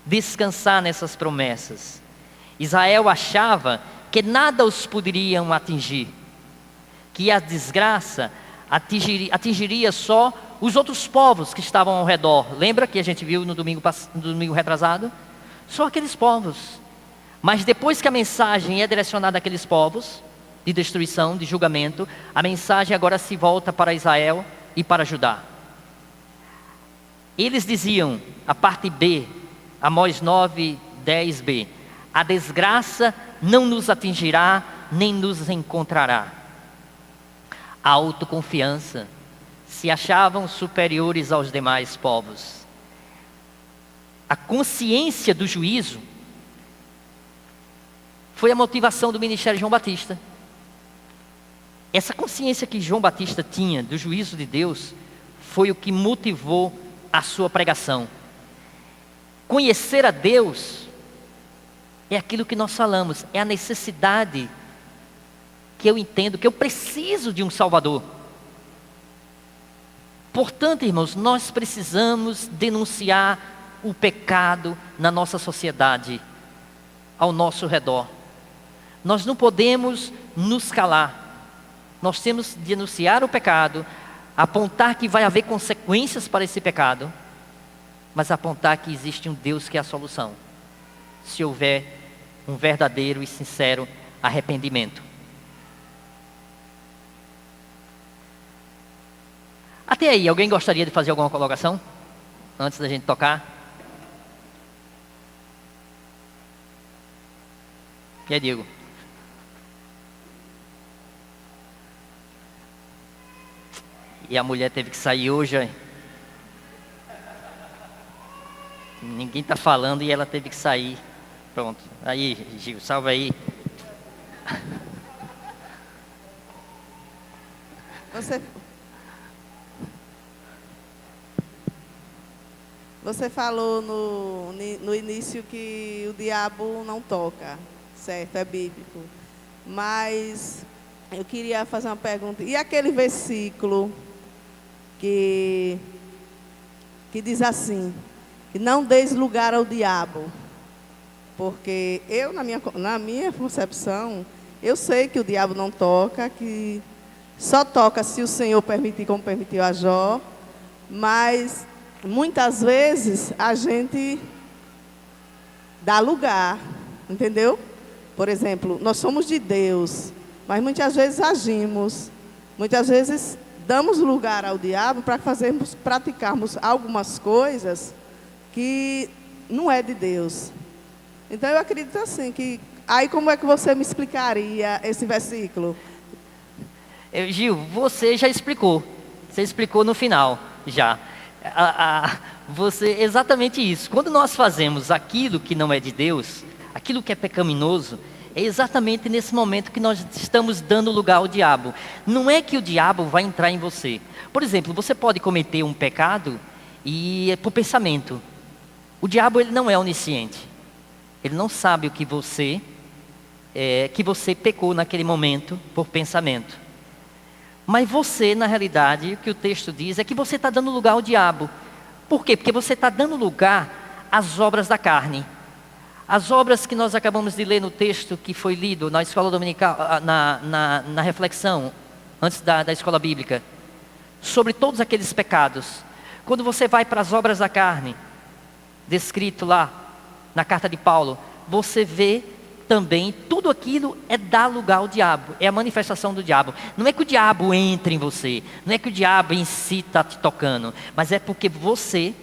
descansar nessas promessas. Israel achava que nada os poderiam atingir, que a desgraça atingiria só os outros povos que estavam ao redor. Lembra que a gente viu no domingo retrasado? Só aqueles povos. Mas depois que a mensagem é direcionada àqueles povos, de destruição, de julgamento, a mensagem agora se volta para Israel e para Judá. Eles diziam, a parte B, Amós 9, 10b, a desgraça não nos atingirá, nem nos encontrará. A autoconfiança, se achavam superiores aos demais povos. a consciência do juízo, foi a motivação do ministério de João Batista. Essa consciência que João Batista tinha do juízo de Deus foi o que motivou a sua pregação. Conhecer a Deus é aquilo que nós falamos, é a necessidade que eu entendo, que eu preciso de um Salvador. Portanto, irmãos, nós precisamos denunciar o pecado na nossa sociedade, ao nosso redor. Nós não podemos nos calar. Nós temos de denunciar o pecado, apontar que vai haver consequências para esse pecado, mas apontar que existe um Deus que é a solução, se houver um verdadeiro e sincero arrependimento. Até aí, alguém gostaria de fazer alguma colocação? Antes da gente tocar? E aí, Diego? E a mulher teve que sair hoje, hein? Ninguém está falando e ela teve que sair. Pronto. Aí, Gil, salva aí. Você falou no início que o diabo não toca, certo? É bíblico. Mas eu queria fazer uma pergunta. E aquele versículo que diz assim, que não deis lugar ao diabo? Porque eu, na minha concepção, eu sei que o diabo não toca, que só toca se o Senhor permitir, como permitiu a Jó, mas muitas vezes a gente dá lugar, entendeu? Por exemplo, nós somos de Deus, mas muitas vezes agimos, muitas vezes damos lugar ao diabo para praticarmos algumas coisas que não é de Deus. Então eu acredito assim, que aí como é que você me explicaria esse versículo? Gil, você já explicou. Você explicou no final, já. Exatamente isso. Quando nós fazemos aquilo que não é de Deus, aquilo que é pecaminoso, é exatamente nesse momento que nós estamos dando lugar ao diabo. Não é que o diabo vai entrar em você. Por exemplo, você pode cometer um pecado e é por pensamento. O diabo, ele não é onisciente. Ele não sabe o que você pecou naquele momento por pensamento. Mas você, na realidade, o que o texto diz é que você está dando lugar ao diabo. Por quê? Porque você está dando lugar às obras da carne. As obras que nós acabamos de ler no texto que foi lido na escola dominical, na reflexão, antes da escola bíblica, sobre todos aqueles pecados. Quando você vai para as obras da carne, descrito lá na carta de Paulo, você vê também tudo aquilo é dar lugar ao diabo, é a manifestação do diabo. Não é que o diabo entre em você, não é que o diabo em si está te tocando, mas é porque você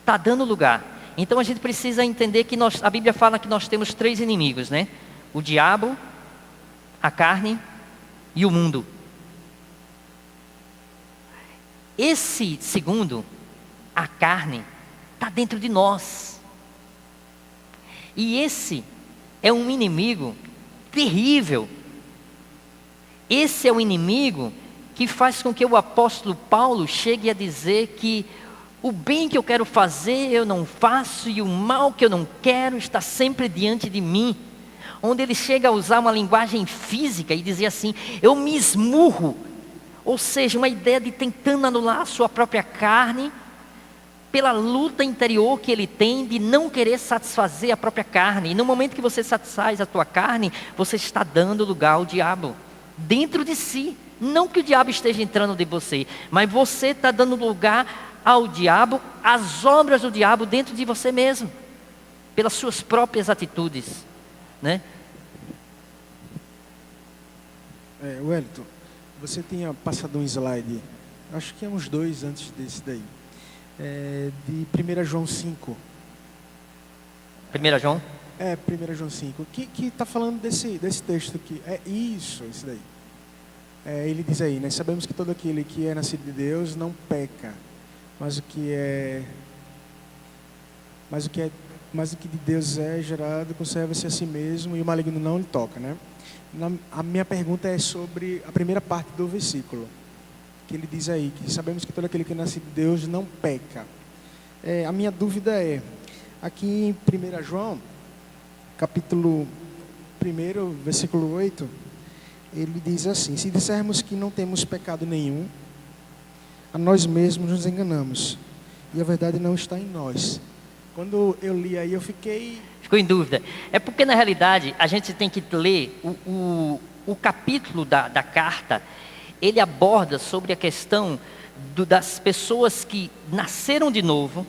está dando lugar. Então a gente precisa entender que a Bíblia fala que nós temos 3 inimigos, né? O diabo, a carne e o mundo. Esse segundo, a carne, está dentro de nós. E esse é um inimigo terrível. Esse é o inimigo que faz com que o apóstolo Paulo chegue a dizer que o bem que eu quero fazer eu não faço, e o mal que eu não quero está sempre diante de mim. Onde ele chega a usar uma linguagem física e dizer assim, eu me esmurro. Ou seja, uma ideia de tentando anular a sua própria carne, pela luta interior que ele tem de não querer satisfazer a própria carne. E no momento que você satisfaz a tua carne, você está dando lugar ao diabo dentro de si. Não que o diabo esteja entrando de você, mas você está dando lugar ao diabo, às obras do diabo dentro de você mesmo, pelas suas próprias atitudes, né? Wellington, você tinha passado um slide, acho que é uns 2 antes desse daí, de 1 João 5. 1 João? 1 João 5, que está falando desse texto aqui. Isso daí. Ele diz aí, né? Sabemos que todo aquele que é nascido de Deus não peca, mas o que é mas o que de Deus é gerado conserva-se a si mesmo e o maligno não lhe toca, né? A minha pergunta é sobre a primeira parte do versículo, que ele diz aí, que sabemos que todo aquele que nasce de Deus não peca. A minha dúvida é, aqui em 1 João, capítulo 1, versículo 8, ele diz assim: se dissermos que não temos pecado nenhum, a nós mesmos nos enganamos, e a verdade não está em nós. Quando eu li aí, eu Ficou em dúvida. É porque, na realidade, a gente tem que ler o capítulo da carta. Ele aborda sobre a questão das pessoas que nasceram de novo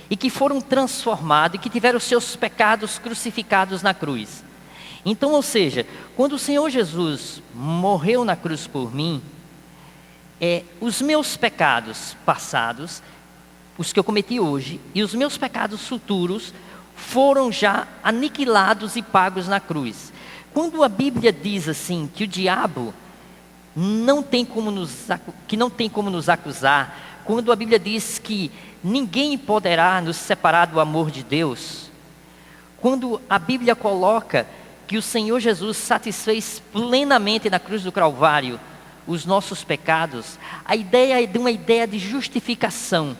e que foram transformados e que tiveram seus pecados crucificados na cruz. Então, ou seja, quando o Senhor Jesus morreu na cruz por mim, os meus pecados passados, os que eu cometi hoje, e os meus pecados futuros foram já aniquilados e pagos na cruz. Quando a Bíblia diz assim, que o diabo não tem como nos acusar, quando a Bíblia diz que ninguém poderá nos separar do amor de Deus, quando a Bíblia coloca que o Senhor Jesus satisfez plenamente na cruz do Calvário os nossos pecados, a ideia é de uma ideia de justificação.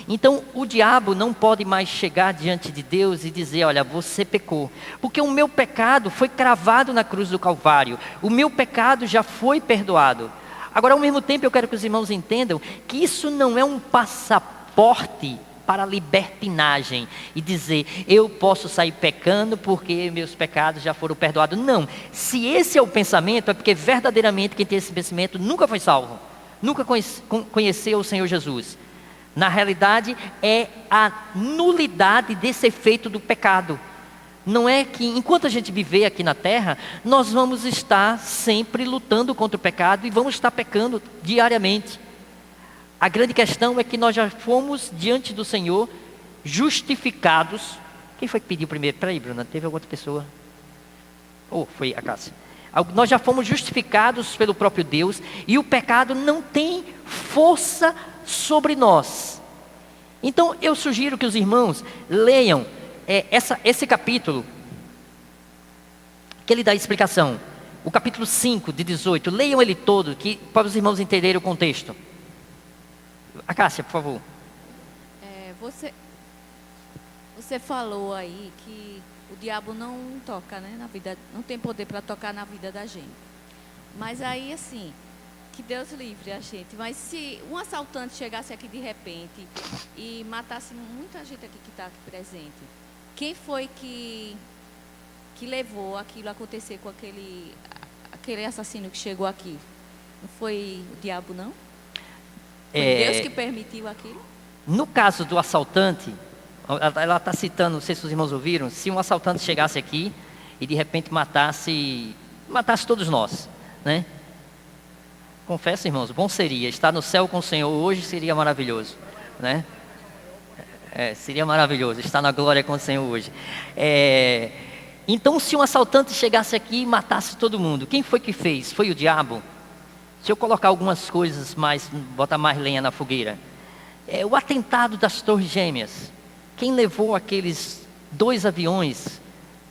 Então o diabo não pode mais chegar diante de Deus e dizer: olha, você pecou, porque o meu pecado foi cravado na cruz do Calvário, o meu pecado já foi perdoado. Agora, ao mesmo tempo, eu quero que os irmãos entendam que isso não é um passaporte para a libertinagem e dizer: eu posso sair pecando porque meus pecados já foram perdoados. Não, se esse é o pensamento, é porque verdadeiramente quem tem esse pensamento nunca foi salvo, nunca conheceu o Senhor Jesus. Na realidade, é a nulidade desse efeito do pecado. Não é que enquanto a gente viver aqui na terra, nós vamos estar sempre lutando contra o pecado e vamos estar pecando diariamente. A grande questão é que nós já fomos diante do Senhor justificados. Quem foi que pediu primeiro? Peraí, Bruna, teve alguma outra pessoa? Foi a Cássia. Nós já fomos justificados pelo próprio Deus e o pecado não tem força sobre nós. Então eu sugiro que os irmãos leiam esse capítulo, que ele dá explicação, o capítulo 5 de 18, leiam ele todo, para os irmãos entenderem o contexto. A Cássia, por favor. Você falou aí que o diabo não toca, né, na vida, não tem poder para tocar na vida da gente. Mas aí, assim, que Deus livre a gente. Mas se um assaltante chegasse aqui de repente e matasse muita gente aqui que está aqui presente, quem foi que levou aquilo a acontecer com aquele assassino que chegou aqui? Não foi o diabo, não? Foi Deus que permitiu aquilo? No caso do assaltante, ela está citando, não sei se os irmãos ouviram, se um assaltante chegasse aqui e de repente matasse todos nós, né? Confesso, irmãos, bom seria estar no céu com o Senhor hoje, seria maravilhoso, né? Seria maravilhoso estar na glória com o Senhor hoje. Então, se um assaltante chegasse aqui e matasse todo mundo, quem foi que fez? Foi o diabo? Se eu colocar algumas coisas botar mais lenha na fogueira, o atentado das Torres Gêmeas, quem levou aqueles 2 aviões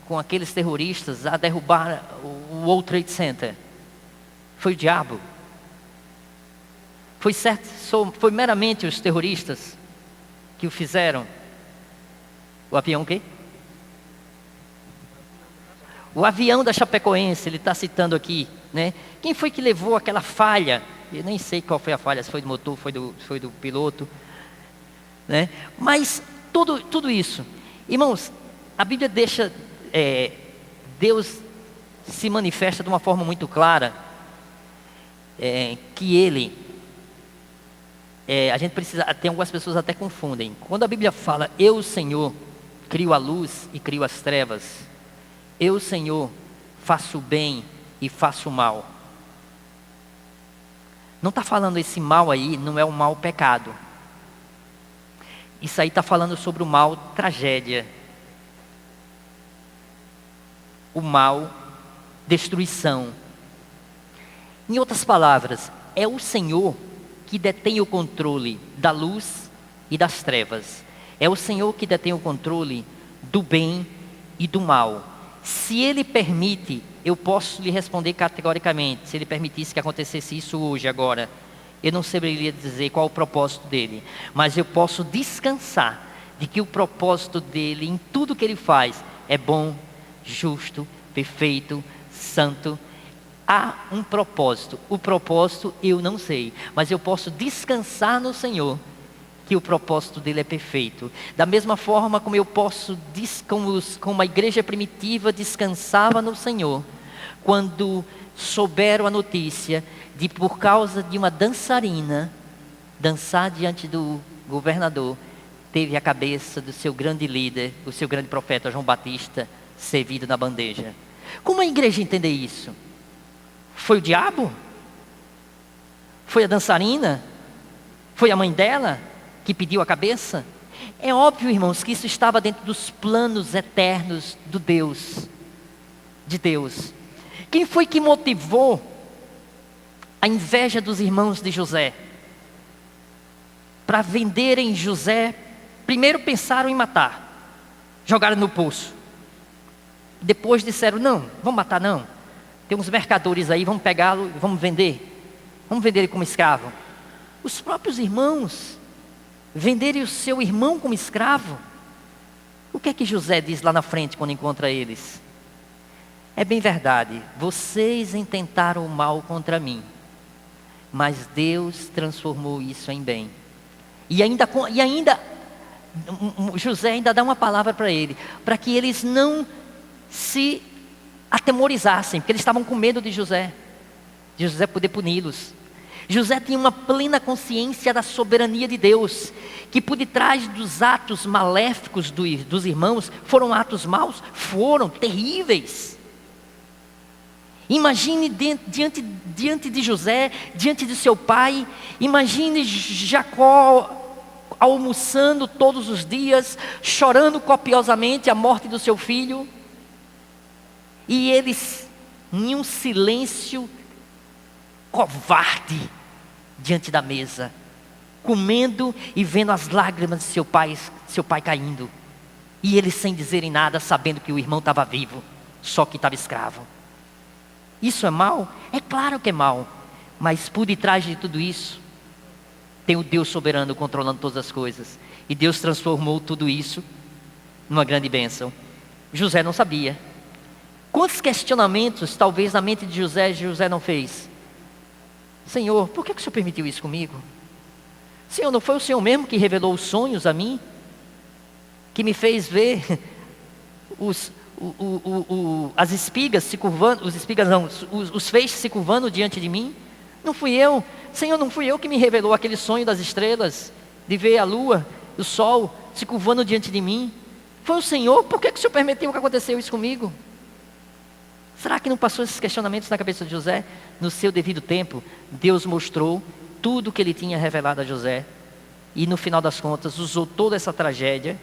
com aqueles terroristas a derrubar o World Trade Center? Foi o diabo? Foi meramente os terroristas que o fizeram? O avião o quê? O avião da Chapecoense, ele está citando aqui, né? Quem foi que levou aquela falha? Eu nem sei qual foi a falha, se foi do motor, foi do piloto, né? Mas tudo isso, irmãos, a Bíblia deixa, Deus se manifesta de uma forma muito clara, que Ele, a gente precisa, tem algumas pessoas até confundem, quando a Bíblia fala, eu, Senhor, crio a luz e crio as trevas, eu, Senhor, faço o bem e faço o mal. Não está falando esse mal aí, não é o mal pecado. Isso aí está falando sobre o mal tragédia. O mal destruição. Em outras palavras, é o Senhor que detém o controle da luz e das trevas. É o Senhor que detém o controle do bem e do mal. Se Ele permite, eu posso lhe responder categoricamente. Se Ele permitisse que acontecesse isso hoje, agora, eu não saberia dizer qual o propósito dele. Mas eu posso descansar de que o propósito dele, em tudo que Ele faz, é bom, justo, perfeito, santo. Há um propósito. O propósito eu não sei, mas eu posso descansar no Senhor, que o propósito dele é perfeito. Da mesma forma como eu posso, como a igreja primitiva descansava no Senhor, quando souberam a notícia de, por causa de uma dançarina, dançar diante do governador, teve a cabeça do seu grande líder, o seu grande profeta João Batista, servido na bandeja. Como a igreja entender isso? Foi o diabo? Foi a dançarina? Foi a mãe dela que pediu a cabeça? É óbvio, irmãos, que isso estava dentro dos planos eternos de Deus. Quem foi que motivou a inveja dos irmãos de José? Para venderem José, primeiro pensaram em matar, jogaram no poço. Depois disseram, não, vamos matar não. Tem uns mercadores aí, vamos pegá-lo e vamos vender. Vamos vender ele como escravo. Os próprios irmãos venderem o seu irmão como escravo. O que é que José diz lá na frente quando encontra eles? É bem verdade, vocês intentaram o mal contra mim, mas Deus transformou isso em bem. E ainda José ainda dá uma palavra para ele, para que eles não se atemorizassem, porque eles estavam com medo de José poder puni-los. José tinha uma plena consciência da soberania de Deus, que por detrás dos atos maléficos dos irmãos, foram atos maus? Foram terríveis. Imagine diante de José, diante de seu pai, imagine Jacó almoçando todos os dias, chorando copiosamente a morte do seu filho, e eles em um silêncio covarde diante da mesa, comendo e vendo as lágrimas de seu pai caindo, e eles sem dizerem nada, sabendo que o irmão estava vivo, só que estava escravo. Isso é mal? É claro que é mal, mas por detrás de tudo isso tem o Deus soberano controlando todas as coisas, e Deus transformou tudo isso numa grande bênção. José não sabia. Quantos questionamentos talvez na mente de José não fez? Senhor, por que o Senhor permitiu isso comigo? Senhor, não foi o Senhor mesmo que revelou os sonhos a mim? Que me fez ver as espigas se curvando, os feixes se curvando diante de mim? Não fui eu. Senhor, não fui eu que me revelou aquele sonho das estrelas, de ver a lua, o sol se curvando diante de mim? Foi o Senhor. Por que o Senhor permitiu que aconteceu isso comigo? Será que não passou esses questionamentos na cabeça de José? No seu devido tempo, Deus mostrou tudo o que Ele tinha revelado a José, e no final das contas usou toda essa tragédia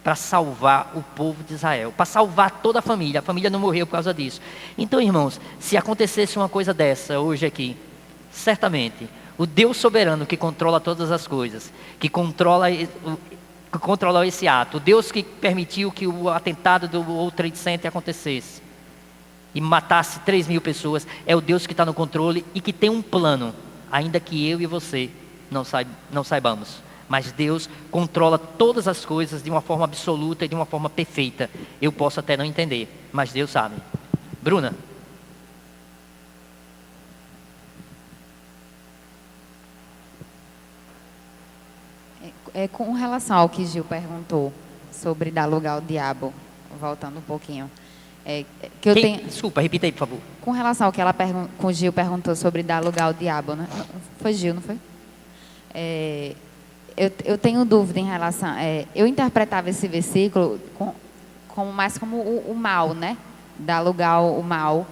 para salvar o povo de Israel, para salvar toda a família não morreu por causa disso. Então, irmãos, se acontecesse uma coisa dessa hoje aqui, certamente o Deus soberano que controla todas as coisas, que controla esse ato, o Deus que permitiu que o atentado do World Trade Center acontecesse e matasse 3.000 pessoas, é o Deus que está no controle e que tem um plano, ainda que eu e você não saibamos. Mas Deus controla todas as coisas de uma forma absoluta e de uma forma perfeita. Eu posso até não entender, mas Deus sabe. Bruna. Com relação ao que Gil perguntou sobre dar lugar ao diabo, voltando um pouquinho. Desculpa, repita aí, por favor. Com relação ao que o Gil perguntou sobre dar lugar ao diabo, né? Foi Gil, não foi? Eu tenho dúvida em relação... eu interpretava esse versículo mais como o mal, né? Dar lugar ao mal.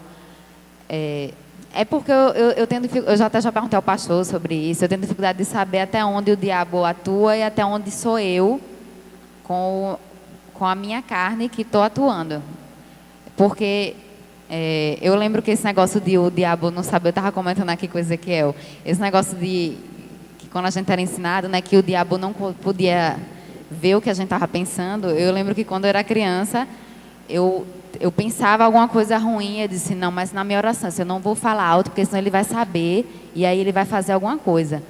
Porque eu tenho dificuldade... Eu já perguntei ao pastor sobre isso. Eu tenho dificuldade de saber até onde o diabo atua e até onde sou eu com a minha carne que estou atuando. Porque eu lembro que esse negócio de o diabo não saber... Eu estava comentando aqui com o Ezequiel. Esse negócio de... quando a gente era ensinado, né, que o diabo não podia ver o que a gente estava pensando, eu lembro que quando eu era criança, eu pensava alguma coisa ruim, eu disse, não, mas na minha oração, eu não vou falar alto, porque senão ele vai saber, e aí ele vai fazer alguma coisa.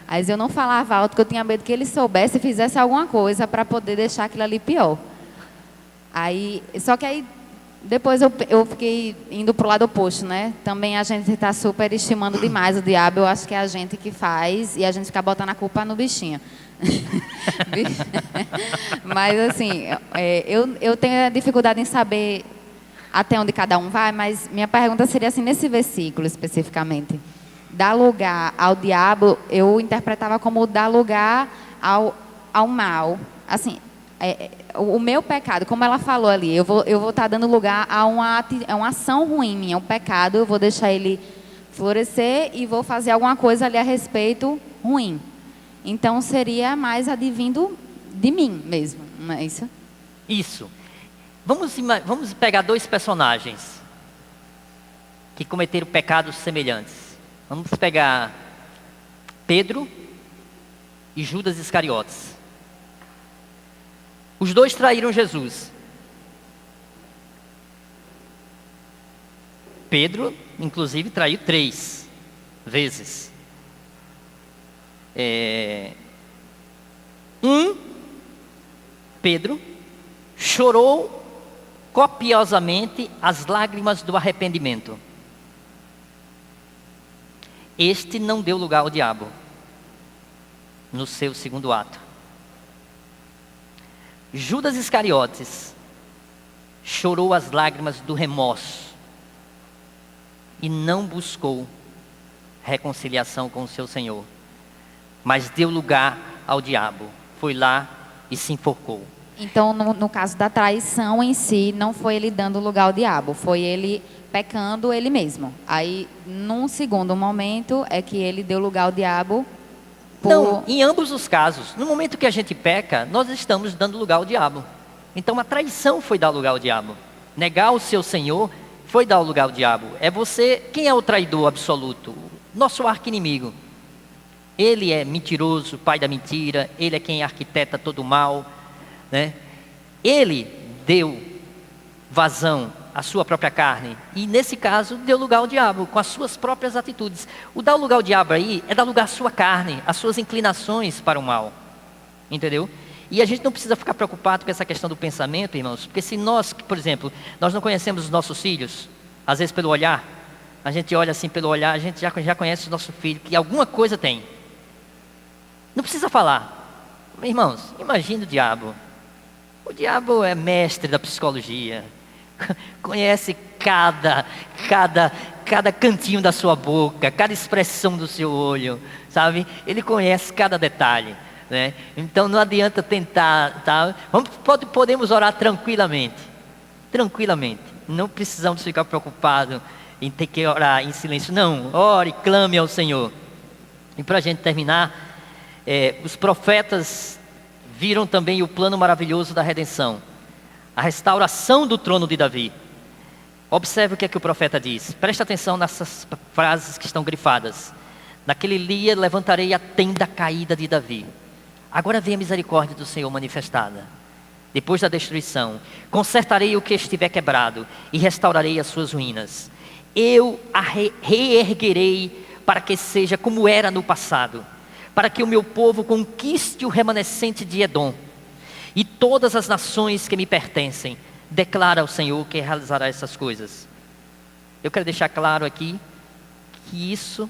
Aí eu não falava alto, porque eu tinha medo que ele soubesse e fizesse alguma coisa para poder deixar aquilo ali pior. Só que aí, depois eu fiquei indo para o lado oposto, né? Também a gente está super estimando demais o diabo, eu acho que é a gente que faz, e a gente fica botando a culpa no bichinho. Mas assim, eu tenho dificuldade em saber até onde cada um vai, mas minha pergunta seria assim, nesse versículo especificamente, dar lugar ao diabo, eu interpretava como dar lugar ao mal. Assim, o meu pecado, como ela falou ali, eu vou estar dando lugar a uma ação ruim minha, um pecado, eu vou deixar ele florescer e vou fazer alguma coisa ali a respeito ruim. Então, seria mais advindo de mim mesmo, não é isso? Isso. Vamos pegar 2 personagens que cometeram pecados semelhantes. Vamos pegar Pedro e Judas Iscariotes. Os 2 traíram Jesus. Pedro, inclusive, traiu 3 vezes. Pedro chorou copiosamente as lágrimas do arrependimento. Este não deu lugar ao diabo no seu segundo ato. Judas Iscariotes chorou as lágrimas do remorso e não buscou reconciliação com o seu Senhor, mas deu lugar ao diabo. Foi lá e se enforcou. Então, no caso da traição em si, não foi ele dando lugar ao diabo, foi ele pecando ele mesmo. Aí, num segundo momento, é que ele deu lugar ao diabo. Não, em ambos os casos, no momento que a gente peca, nós estamos dando lugar ao diabo. Então, a traição foi dar lugar ao diabo. Negar o seu Senhor foi dar lugar ao diabo. É você, quem é o traidor absoluto? Nosso arqui-inimigo. Ele é mentiroso, pai da mentira, ele é quem arquiteta todo o mal, né? Ele deu vazão à sua própria carne e, nesse caso, deu lugar ao diabo com as suas próprias atitudes. O dar lugar ao diabo aí é dar lugar à sua carne, às suas inclinações para o mal, entendeu? E a gente não precisa ficar preocupado com essa questão do pensamento, irmãos, porque se nós, por exemplo, nós não conhecemos os nossos filhos, às vezes pelo olhar, a gente olha assim pelo olhar, a gente já conhece o nosso filho, que alguma coisa tem. Não precisa falar. Irmãos, imagina o diabo. O diabo é mestre da psicologia. Conhece cada cantinho da sua boca, cada expressão do seu olho, sabe? Ele conhece cada detalhe, né? Então não adianta tentar, tá? Podemos orar tranquilamente. Tranquilamente. Não precisamos ficar preocupados em ter que orar em silêncio. Não, ore, clame ao Senhor. E para a gente terminar, os profetas viram também o plano maravilhoso da redenção, a restauração do trono de Davi. Observe o que é que o profeta diz. Presta atenção nessas frases que estão grifadas. Naquele dia levantarei a tenda caída de Davi. Agora vem a misericórdia do Senhor manifestada. Depois da destruição, consertarei o que estiver quebrado e restaurarei as suas ruínas. Eu a reerguerei para que seja como era no passado, para que o meu povo conquiste o remanescente de Edom e todas as nações que me pertencem. Declara o Senhor que realizará essas coisas. Eu quero deixar claro aqui que isso,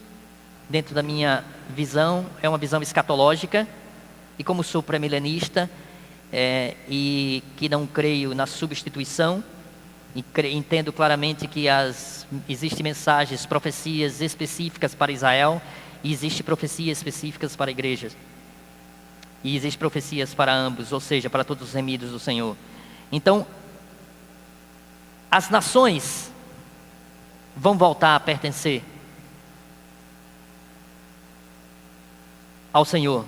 dentro da minha visão, é uma visão escatológica, e como sou pré-milenista e que não creio na substituição, e entendo claramente que existem mensagens, profecias específicas para Israel, e existem profecias específicas para igrejas. E existem profecias para ambos, ou seja, para todos os remidos do Senhor. Então, as nações vão voltar a pertencer ao Senhor.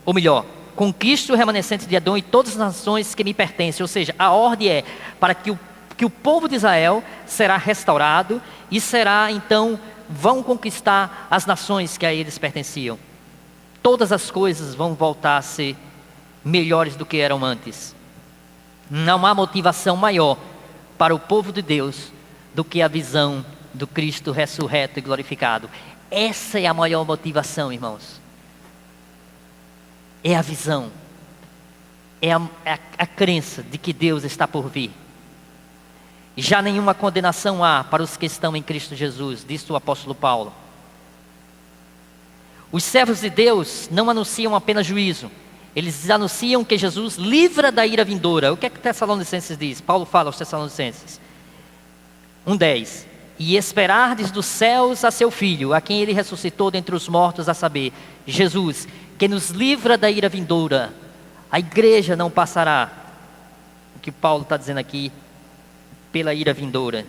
Ou melhor, conquiste o remanescente de Edom e todas as nações que me pertencem. Ou seja, a ordem é para que o povo de Israel será restaurado e será, então, vão conquistar as nações que a eles pertenciam. Todas as coisas vão voltar a ser melhores do que eram antes. Não há motivação maior para o povo de Deus do que a visão do Cristo ressurreto e glorificado. Essa é a maior motivação, irmãos. É a visão. É a crença de que Deus está por vir. Já nenhuma condenação há para os que estão em Cristo Jesus, disse o apóstolo Paulo. Os servos de Deus não anunciam apenas juízo. Eles anunciam que Jesus livra da ira vindoura. O que é que Tessalonicenses diz? Paulo fala aos Tessalonicenses. 1:10. E esperardes dos céus a seu Filho, a quem ele ressuscitou dentre os mortos, a saber, Jesus, que nos livra da ira vindoura. A igreja não passará, o que Paulo está dizendo aqui, pela ira vindoura.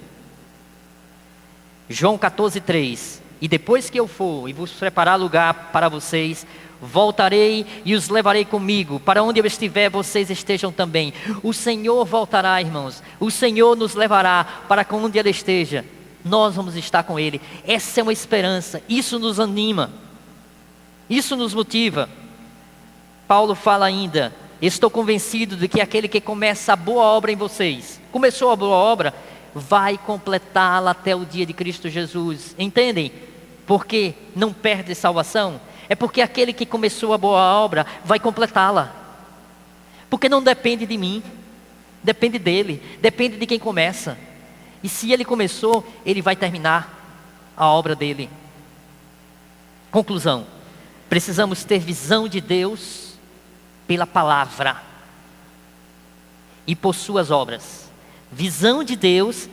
João 14:3. E depois que eu for e vos preparar lugar para vocês, voltarei e os levarei comigo, para onde eu estiver, vocês estejam também. O Senhor voltará, irmãos. O Senhor nos levará para onde Ele esteja. Nós vamos estar com Ele. Essa é uma esperança. Isso nos anima. Isso nos motiva. Paulo fala ainda: estou convencido de que aquele que começa a boa obra em vocês, começou a boa obra, vai completá-la até o dia de Cristo Jesus. Entendem? Porque não perde salvação. É porque aquele que começou a boa obra vai completá-la. Porque não depende de mim, depende dele, depende de quem começa. E se ele começou, ele vai terminar a obra dele. Conclusão: precisamos ter visão de Deus pela palavra e por suas obras. Visão de Deus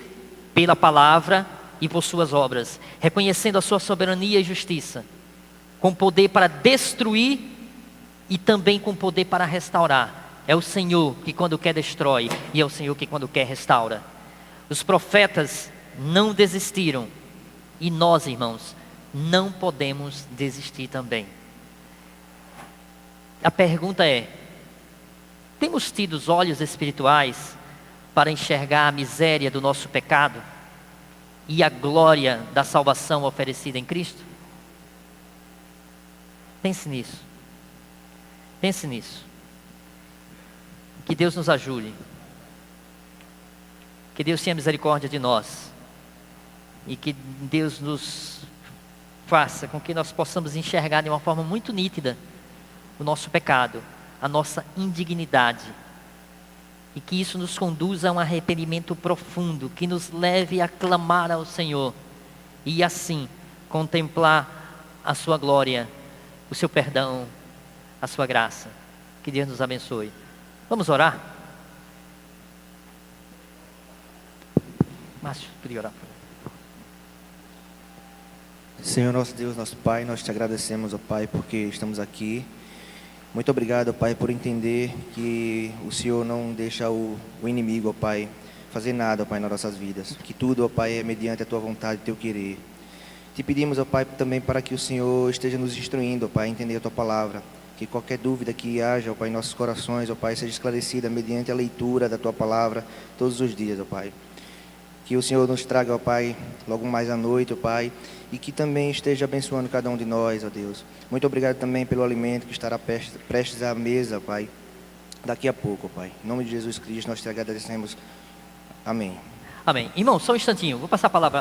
pela palavra e por suas obras, reconhecendo a sua soberania e justiça, com poder para destruir e também com poder para restaurar. É o Senhor que quando quer destrói, e é o Senhor que quando quer restaura. Os profetas não desistiram, e nós, irmãos, não podemos desistir também. A pergunta é: temos tido os olhos espirituais para enxergar a miséria do nosso pecado e a glória da salvação oferecida em Cristo? Pense nisso. Pense nisso. Que Deus nos ajude. Que Deus tenha misericórdia de nós. E que Deus nos faça com que nós possamos enxergar de uma forma muito nítida o nosso pecado, a nossa indignidade. E que isso nos conduza a um arrependimento profundo, que nos leve a clamar ao Senhor. E assim, contemplar a sua glória, o seu perdão, a sua graça. Que Deus nos abençoe. Vamos orar? Márcio, queria orar. Senhor nosso Deus, nosso Pai, nós te agradecemos, ó Pai, porque estamos aqui. Muito obrigado, ó Pai, por entender que o Senhor não deixa o inimigo, ó Pai, fazer nada, ó Pai, nas nossas vidas. Que tudo, ó Pai, é mediante a Tua vontade e Teu querer. Te pedimos, ó Pai, também para que o Senhor esteja nos instruindo, ó Pai, a entender a Tua palavra. Que qualquer dúvida que haja, ó Pai, em nossos corações, ó Pai, seja esclarecida mediante a leitura da Tua palavra todos os dias, ó Pai. Que o Senhor nos traga, ó Pai, logo mais à noite, ó Pai, e que também esteja abençoando cada um de nós, ó Deus. Muito obrigado também pelo alimento que estará prestes à mesa, ó Pai, daqui a pouco, ó Pai. Em nome de Jesus Cristo, nós te agradecemos. Amém. Amém. Irmão, só um instantinho, vou passar a palavra.